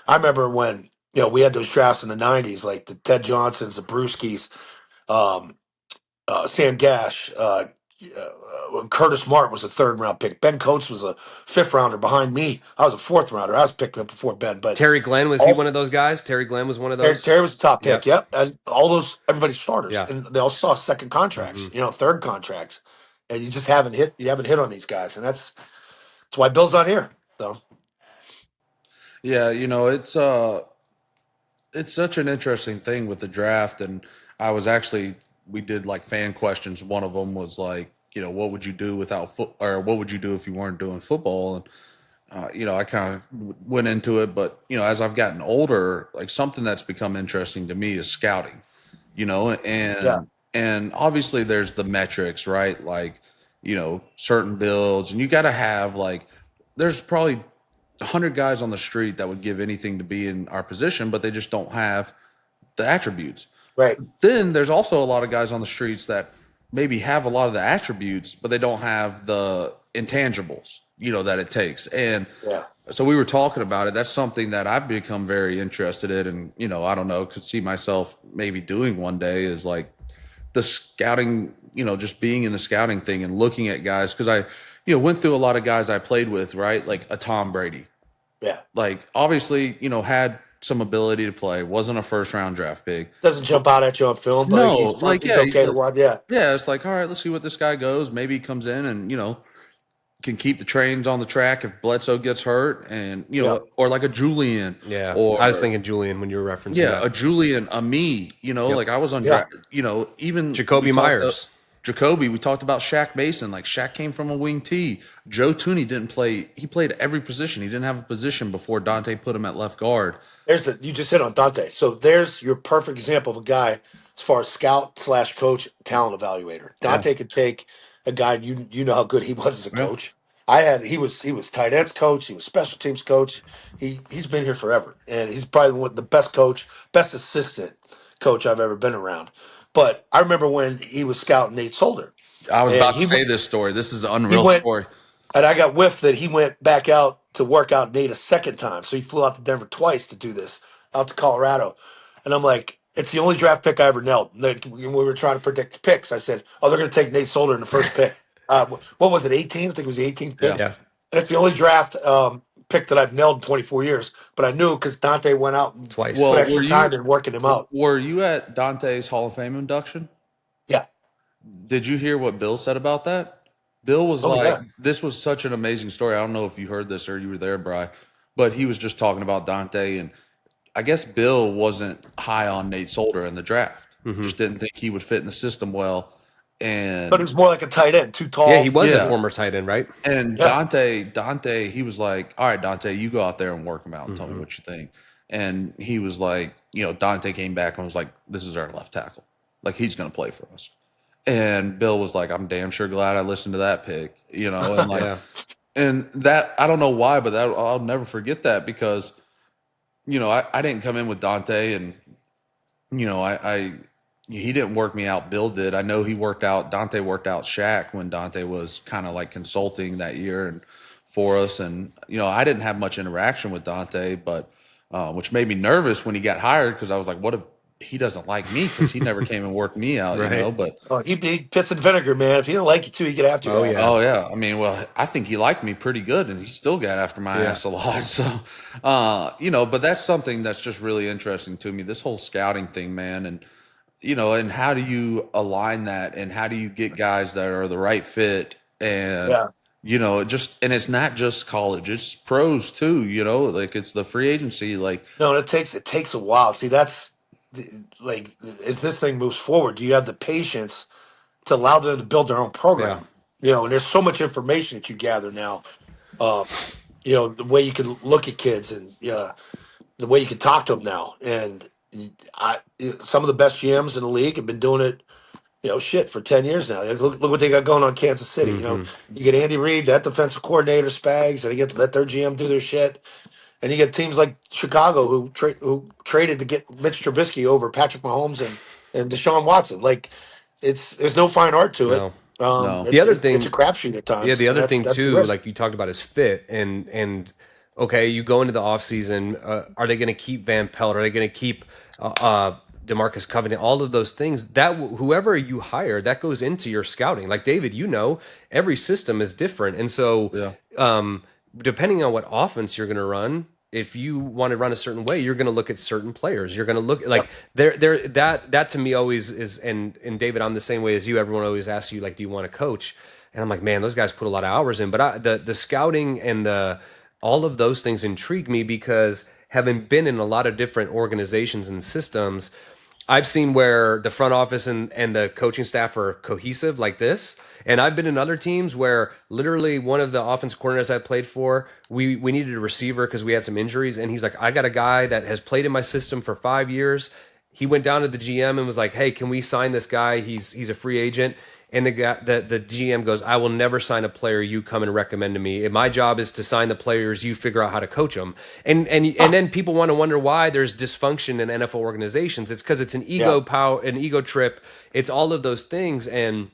I remember when we had those drafts in the '90s, like the Ted Johnsons, the Brewskis, um, Sam Gash, Curtis Mart was a third round pick. Ben Coates was a fifth rounder behind me. I was a fourth rounder. I was picked up before Ben, but Terry Glenn, was he one of those guys? Terry Glenn was one of those? Terry was the top pick. Yep. And all those everybody's starters, Yeah. and they all saw second contracts, third contracts, and you just haven't hit. You haven't hit on these guys, and that's why Bill's not here. So Yeah, it's such an interesting thing with the draft, and I was actually we did like fan questions. One of them was like, what would you do without foot, or what would you do if you weren't doing football? And I kind of went into it, but as I've gotten older, like something that's become interesting to me is scouting. And yeah, and obviously there's the metrics, right? Like certain builds, and you got to have like there's probably 100 guys on the street that would give anything to be in our position, but they just don't have the attributes. right. Then there's also a lot of guys on the streets that maybe have a lot of the attributes, but they don't have the intangibles, that it takes. And Yeah, so we were talking about it. That's something that I've become very interested in. And, I don't know, could see myself maybe doing one day is like the scouting, just being in the scouting thing and looking at guys. Cause I, went through a lot of guys I played with, right? Like a Tom Brady, yeah. like obviously, had some ability to play, wasn't a first round draft pick. Doesn't jump out at you on film, but No, he's fun. like, He's yeah, he's okay to like, watch. Yeah, yeah, it's like, all right, let's see what this guy goes. Maybe he comes in and, can keep the trains on the track if Bledsoe gets hurt, and yeah, or like a Julian, Yeah. or I was thinking Julian when you were referencing yeah, that. a Julian, a me, like I was on Yeah. even Jacoby we talked Myers. Jacoby, we talked about Shaq Mason. Like Shaq came from a wing T. Joe Tooney didn't play. He played every position. He didn't have a position before Dante put him at left guard. you just hit on Dante. So there's your perfect example of a guy as far as scout/coach, talent evaluator. Yeah, Dante could take a guy. You know how good he was as a yeah. coach. He was tight ends coach. He was special teams coach. He's been here forever, and he's probably the best coach, best assistant coach I've ever been around. But I remember when he was scouting Nate Solder, I was and about to say this story. This is an he unreal went story. and I got whiffed that he went back out to work out Nate a second time. So he flew out to Denver twice to do this, out to Colorado. And I'm like, it's the only draft pick I ever nailed. Like, when we were trying to predict picks, I said, oh, they're going to take Nate Solder in the first pick. What was it, 18? I think it was the 18th pick. Yeah. Yeah. And it's the only draft pick that I've nailed in 24 years. But I knew because Dante went out and Twice. Well, put extra were time you in working him out. were you at Dante's Hall of Fame induction? Yeah. Did you hear what Bill said about that? Bill was Oh, like, yeah. this was such an amazing story. I don't know if you heard this or you were there, Bry, but he was just talking about Dante. And I guess Bill wasn't high on Nate Solder in the draft. Just didn't think he would fit in the system well. And But it was more like a tight end, too tall. Yeah, he was Yeah. a former tight end, right? And Yeah. Dante, he was like, all right, Dante, you go out there and work him out and tell me what you think. And he was like, Dante came back and was like, this is our left tackle. Like, he's going to play for us. And Bill was like, I'm damn sure glad I listened to that pick, and like, Yeah. and that, I don't know why, but that I'll never forget that because, I didn't come in with Dante and, he didn't work me out. Bill did. I know Dante worked out Shaq when Dante was kind of like consulting that year and for us. And, I didn't have much interaction with Dante, but, which made me nervous when he got hired. Cause I was like, what if he doesn't like me? Cause he never came and worked me out, Right. but He'd be piss and vinegar, man. If he didn't like you too, he'd get after your Oh, ass. yeah. oh yeah. I mean, well, I think he liked me pretty good and he still got after my Yeah. ass a lot. So, but that's something that's just really interesting to me, this whole scouting thing, man. And, and how do you align that and how do you get guys that are the right fit and, Yeah. and it's not just college, it's pros too, like it's the free agency. Like, No, it takes a while. See, that's like as this thing moves forward, do you have the patience to allow them to build their own Yeah. program? And there's so much information that you gather now. Um, the way you can look at kids and the way you can talk to them now. And some of the best GMs in the league have been doing it, for 10 years now. Look what they got going on Kansas City. Mm-hmm. You get Andy Reid, that defensive coordinator, Spags, and they get to let their GM do their shit. And you get teams like Chicago who traded to get Mitch Trubisky over Patrick Mahomes and Deshaun Watson. Like, there's no fine art to it. No. No. The other It's a thing, crapshoot at times. yeah, the and other thing that's the too, risk. like you talked about, is fit and okay, you go into the offseason, are they going to keep Van Pelt? Are they going to keep DeMarcus Covenant? All of those things that whoever you hire, that goes into your scouting. Like David, every system is different, and so depending on what offense you're going to run. If you want to run a certain way, you're going to look at certain players. You're going to look like that to me always is. And David, I'm the same way as you. Everyone always asks you, like, do you want to coach? And I'm like, man, those guys put a lot of hours in. But the scouting and all of those things intrigue me because having been in a lot of different organizations and systems, I've seen where the front office and the coaching staff are cohesive like this. And I've been in other teams where literally one of the offensive coordinators I played for, we needed a receiver because we had some injuries. And he's like, I got a guy that has played in my system for 5 years. He went down to the GM and was like, hey, can we sign this guy? He's a free agent. And the GM goes, I will never sign a player you come and recommend to me. My job is to sign the players, you figure out how to coach them. And then people want to wonder why there's dysfunction in NFL organizations. It's because it's an ego trip. It's all of those things. And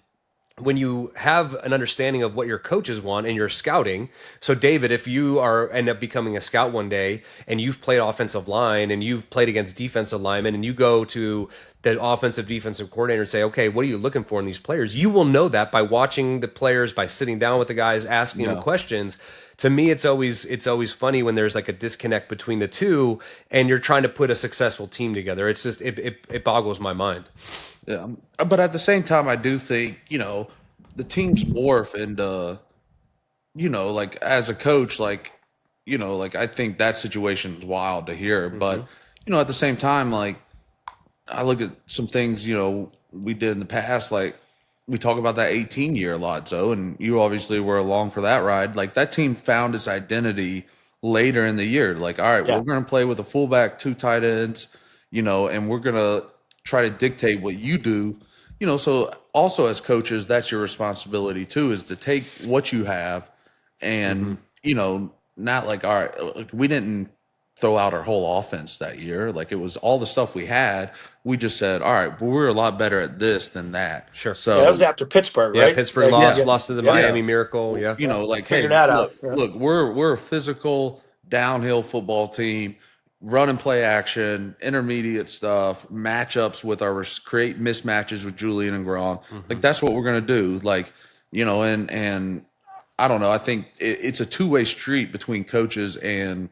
when you have an understanding of what your coaches want and you're scouting, so David, if you end up becoming a scout one day and you've played offensive line and you've played against defensive linemen and you go to the defensive coordinator and say, okay, what are you looking for in these players? You will know that by watching the players, by sitting down with the guys, asking them questions. To me, it's always funny when there's like a disconnect between the two and you're trying to put a successful team together. It's just, it boggles my mind. Yeah, but at the same time, I do think the teams morph, and like as a coach, like I think that situation is wild to hear. But at the same time, like I look at some things we did in the past, like we talk about that 18-year a lot, and you obviously were along for that ride. Like that team found its identity later in the year. Like, all right, we're going to play with a fullback, 2 tight ends, and we're going to try to dictate what you do, so also as coaches, that's your responsibility too, is to take what you have and, not like, all right, like we didn't throw out our whole offense that year. Like it was all the stuff we had. We just said, all right, but we're a lot better at this than that. Sure. So that was after Pittsburgh, right? Yeah, Pittsburgh lost to the Miami Miracle. Yeah. Like, Figure hey, that out. Look, we're a physical downhill football team. Run and play action, intermediate stuff, matchups with create mismatches with Julian and Gron. Like that's what we're gonna do. Like, and I don't know. I think it's a 2-way street between coaches and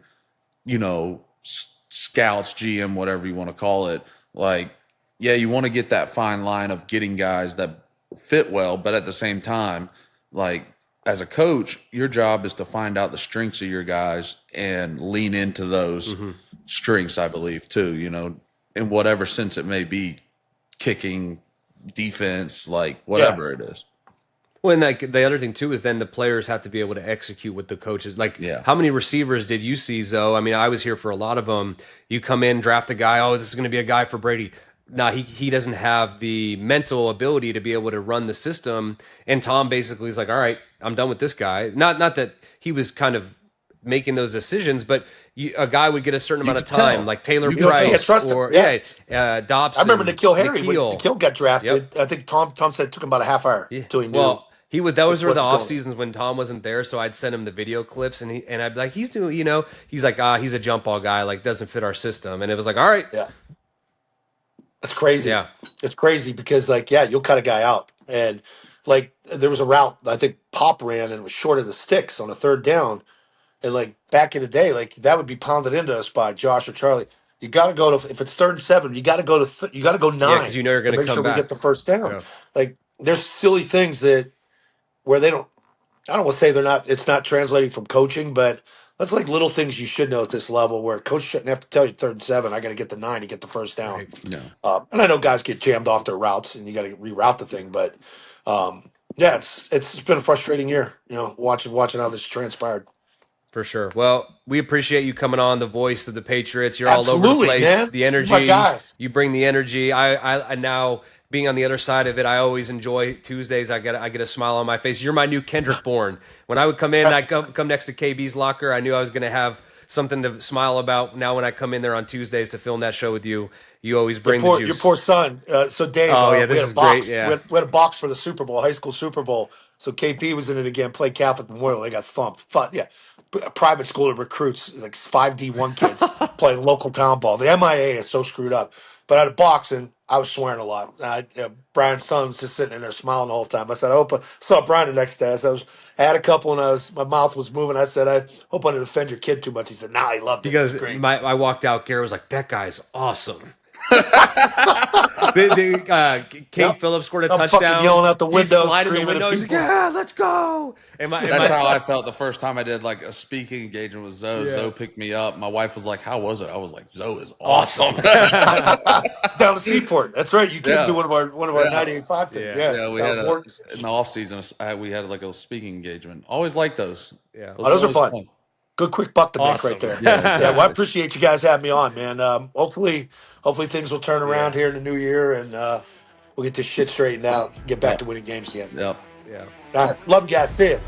scouts, GM, whatever you want to call it. Like, yeah, you want to get that fine line of getting guys that fit well, but at the same time, like as a coach, your job is to find out the strengths of your guys and lean into those strengths, I believe, too, in whatever sense it may be, kicking, defense, like whatever it is. Well, and like the other thing too is then the players have to be able to execute with the coaches. Like, how many receivers did you see, Zoe? I mean, I was here for a lot of them. You come in, draft a guy. Oh, this is going to be a guy for Brady. No, he doesn't have the mental ability to be able to run the system. And Tom basically is like, all right, I'm done with this guy. Not that he was kind of making those decisions, but a guy would get a certain amount of time, like Taylor Price or Dobson. I remember N'Keal Harry when N'Keal got drafted. Yep. I think Tom said it took him about a half hour till he knew. Well, those were the off seasons when Tom wasn't there, so I'd send him the video clips, and I'd be like, he's doing, he's like, he's a jump ball guy, like doesn't fit our system, and it was like, all right, that's crazy. Yeah, it's crazy because you'll cut a guy out, and like there was a route I think Pop ran and it was short of the sticks on a 3rd down, and like back in the day, like that would be pounded into us by Josh or Charlie. You got to go to if it's 3rd and 7, you got to go to you got to go 9 because you're going to make come sure back. we get the first down. Yeah. Like there's silly things where they don't. I don't want to say it's not translating from coaching, but that's like little things you should know at this level where coach shouldn't have to tell you 3rd and 7. I got to get the 9 to get the first down. Right. No. And I know guys get jammed off their routes and you got to reroute the thing, but yeah, it's been a frustrating year, watching how this transpired. For sure. Well, we appreciate you coming on, the voice of the Patriots. You're all over the Absolutely, place. man. The You're my energy, guys. you bring the energy. I now being on the other side of it, I always enjoy Tuesdays. I get a smile on my face. You're my new Kendrick Bourne. When I would come in, I'd come next to KB's locker. I knew I was going to have something to smile about. Now, when I come in there on Tuesdays to film that show with you, you always bring the juice. Your poor son. So Dave, Oh yeah, we this had a is box. great. Yeah. We had a box for the Super Bowl, high school Super Bowl. So KP was in it again. Played Catholic Memorial. They got thumped. Yeah, a private school that recruits like 5D1 kids playing local town ball. The MIA is so screwed up. But out of boxing, I was swearing a lot. Brian's son was just sitting in there smiling the whole time. I said, I hope I saw Brian the next day. I had a couple and my mouth was moving. I said, I hope I didn't offend your kid too much. He said, nah, he loved it. He It was goes, great. I walked out. Garrett was like, that guy's awesome. Kate Phillips scored a I'm touchdown. fucking yelling out the He's window, sliding the screaming window. at He's like, people. yeah, let's go. That's how I felt the first time I did like a speaking engagement with Zoe. Yeah. Zoe picked me up. My wife was like, "How was it?" I was like, "Zoe is awesome." Down to Seaport. That's right. You came Yeah. to one of our 98.5 things. Yeah. Yeah, we down had in Morton's. in the off season. We had like a speaking engagement. Always like those. Yeah. Those are always fun. Good quick buck to Awesome. make right there. Yeah, Yeah, well, I appreciate you guys having me on, man. Hopefully things will turn around here in the new year and we'll get this shit straightened out, get back to winning games again. Yep. Yeah. All right. Love you guys. See you.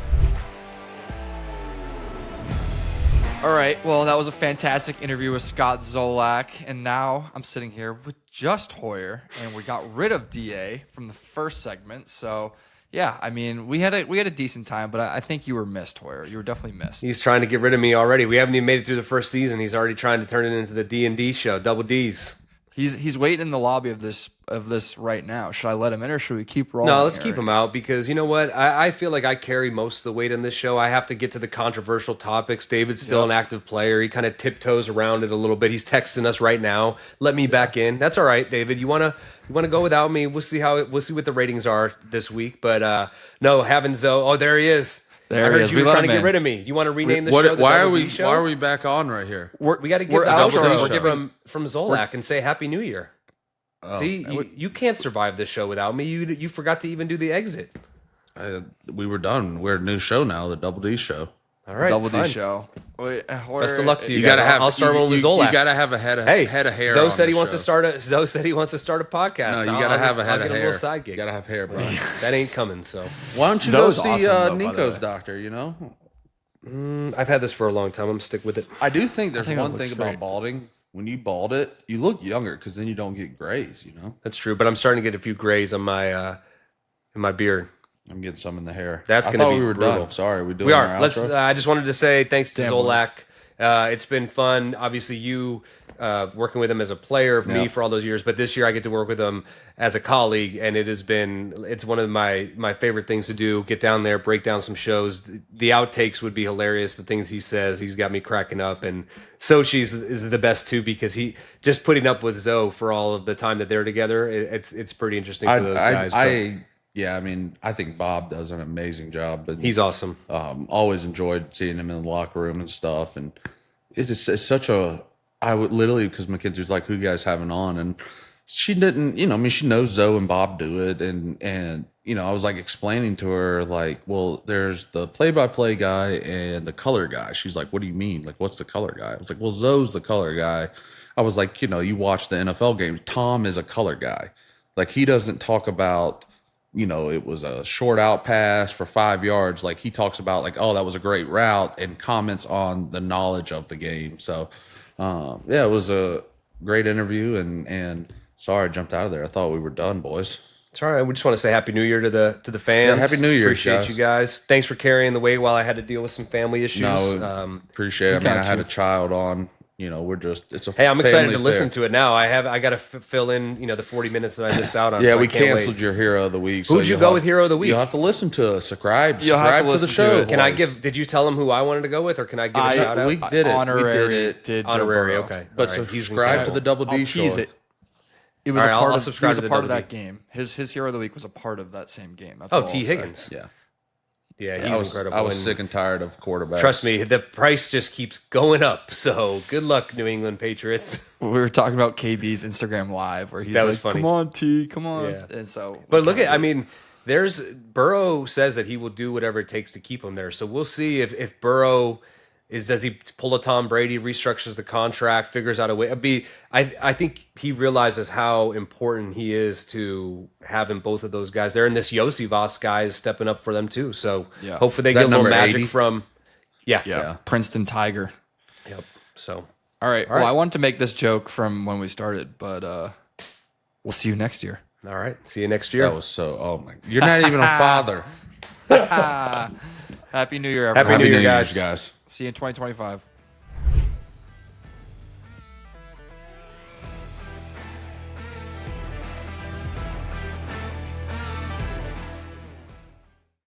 All right. Well, that was a fantastic interview with Scott Zolak. And now I'm sitting here with just Hoyer. And we got rid of DA from the first segment. So, yeah, I mean, we had a decent time, but I think you were missed, Hoyer. You were definitely missed. He's trying to get rid of me already. We haven't even made it through the first season. He's already trying to turn it into the D&D show, double D's. He's waiting in the lobby of this right now. Should I let him in or should we keep rolling? No, let's here? keep him out because you know what? I feel like I carry most of the weight in this show. I have to get to the controversial topics. David's still an active player. He kind of tiptoes around it a little bit. He's texting us right now. Let me back in. That's all right, David. You wanna go without me? We'll see what the ratings are this week. But no, having Zoe. Oh, there he is. There I he heard is. you We were let trying to him get in. rid of me. You want to rename the show? The Why Double are D we? Show? Why are we back on right here? We got to give we're the outro. outro We're giving- from Zolak and say Happy New Year. Oh, See, you can't survive this show without me. You forgot to even do the exit. we were done. We're a new show now, the Double D Show. All right, Double D fine. show. Wait, Hoyer, Best of luck to you, You guys. gotta have. I'll start one with Zolak. You gotta have a head of hair. Zoe on said the he wants to show. start a. Zoe said he wants to start a podcast. No, you gotta have a head I'll of get hair. A little side gig. You gotta have hair, bro. That ain't coming. So Why don't you Zoe's go see awesome, though, by the Nico's way. doctor? You know, I've had this for a long time. I'm gonna stick with it. I do think there's think it one looks thing about great. balding. When you bald it, you look younger because then you don't get grays. You know, That's true, but I'm starting to get a few grays on my in my beard. I'm getting some in the hair. That's I gonna thought be we were brutal. done. Sorry, we doing We our are. Let's. outro? I just wanted to say thanks to Damn, Zolak. It's been fun. Obviously, you working with him as a player, me Yeah. for all those years. But this year, I get to work with him as a colleague, and it's one of my favorite things to do. Get down there, break down some shows. The outtakes would be hilarious. The things he says, he's got me cracking up. And Sochi's is the best too because he just putting up with Zoe for all of the time that they're together. It's pretty interesting for those guys. but Yeah, I mean, I think Bob does an amazing job. But he's awesome. always enjoyed seeing him in the locker room and stuff. And it's such a. I would literally because Mackenzie's like, "Who you guys having on?" And she didn't, I mean, she knows Zoe and Bob do it, and I was like explaining to her like, well, there's the play-by-play guy and the color guy. She's like, what do you mean? Like, what's the color guy? I was like, well, Zoe's the color guy. I was like, you watch the NFL game. Tom is a color guy. Like, he doesn't talk about, it was a short out pass for 5 yards. Like, he talks about like, oh, that was a great route and comments on the knowledge of the game. So, yeah, it was a great interview and sorry I jumped out of there. I thought we were done, boys. It's all right. We just want to say Happy New Year to the fans. Yeah, Happy New Year, Appreciate guys. you guys. Thanks for carrying the weight while I had to deal with some family issues. No, appreciate it. I mean, I had a child on. It's a hey, I'm excited family to listen affair. to it now. I got to fill in, the 40 minutes that I missed out on. Yeah, so we I can't canceled wait. your hero of the week. Who'd you go with hero of the week? You'll have to listen to us. Subscribe You'll have to to the listen to show. it. Can I boys. did you tell him who I wanted to go with, or can I give a shout out? We did it. Honorary we did it. did Joe Honorary, Burrow. okay. But All right, he's subscribe to incredible. the Double D I'll show. tease it. It was All right, a part I'll of, subscribe he was to a the part of Double that D. game. His hero of the week was a part of that same game. That's Oh, all T. I'll say. Higgins. Yeah. Yeah, I he's was, incredible. I was And sick and tired of quarterbacks. trust me, the price just keeps going up. So good luck, New England Patriots. We were talking about KB's Instagram live where he's That like, was funny. "Come on, T, come on." Yeah. And so, But look at, I mean, there's Burrow says that he will do whatever it takes to keep him there. So we'll see if Burrow does he pull a Tom Brady, restructures the contract, figures out a way. I think he realizes how important he is to having both of those guys there, and this Yosivas guy is stepping up for them too. So hopefully they Is that get a little number magic 80? from yeah, Princeton Tiger. Yep. So All right. Well, I wanted to make this joke from when we started, but we'll see you next year. all right, see you next year. That was so. Oh my! You're not even a father. Happy New Year, everyone. Happy New Year, Year's, guys. See you in 2025.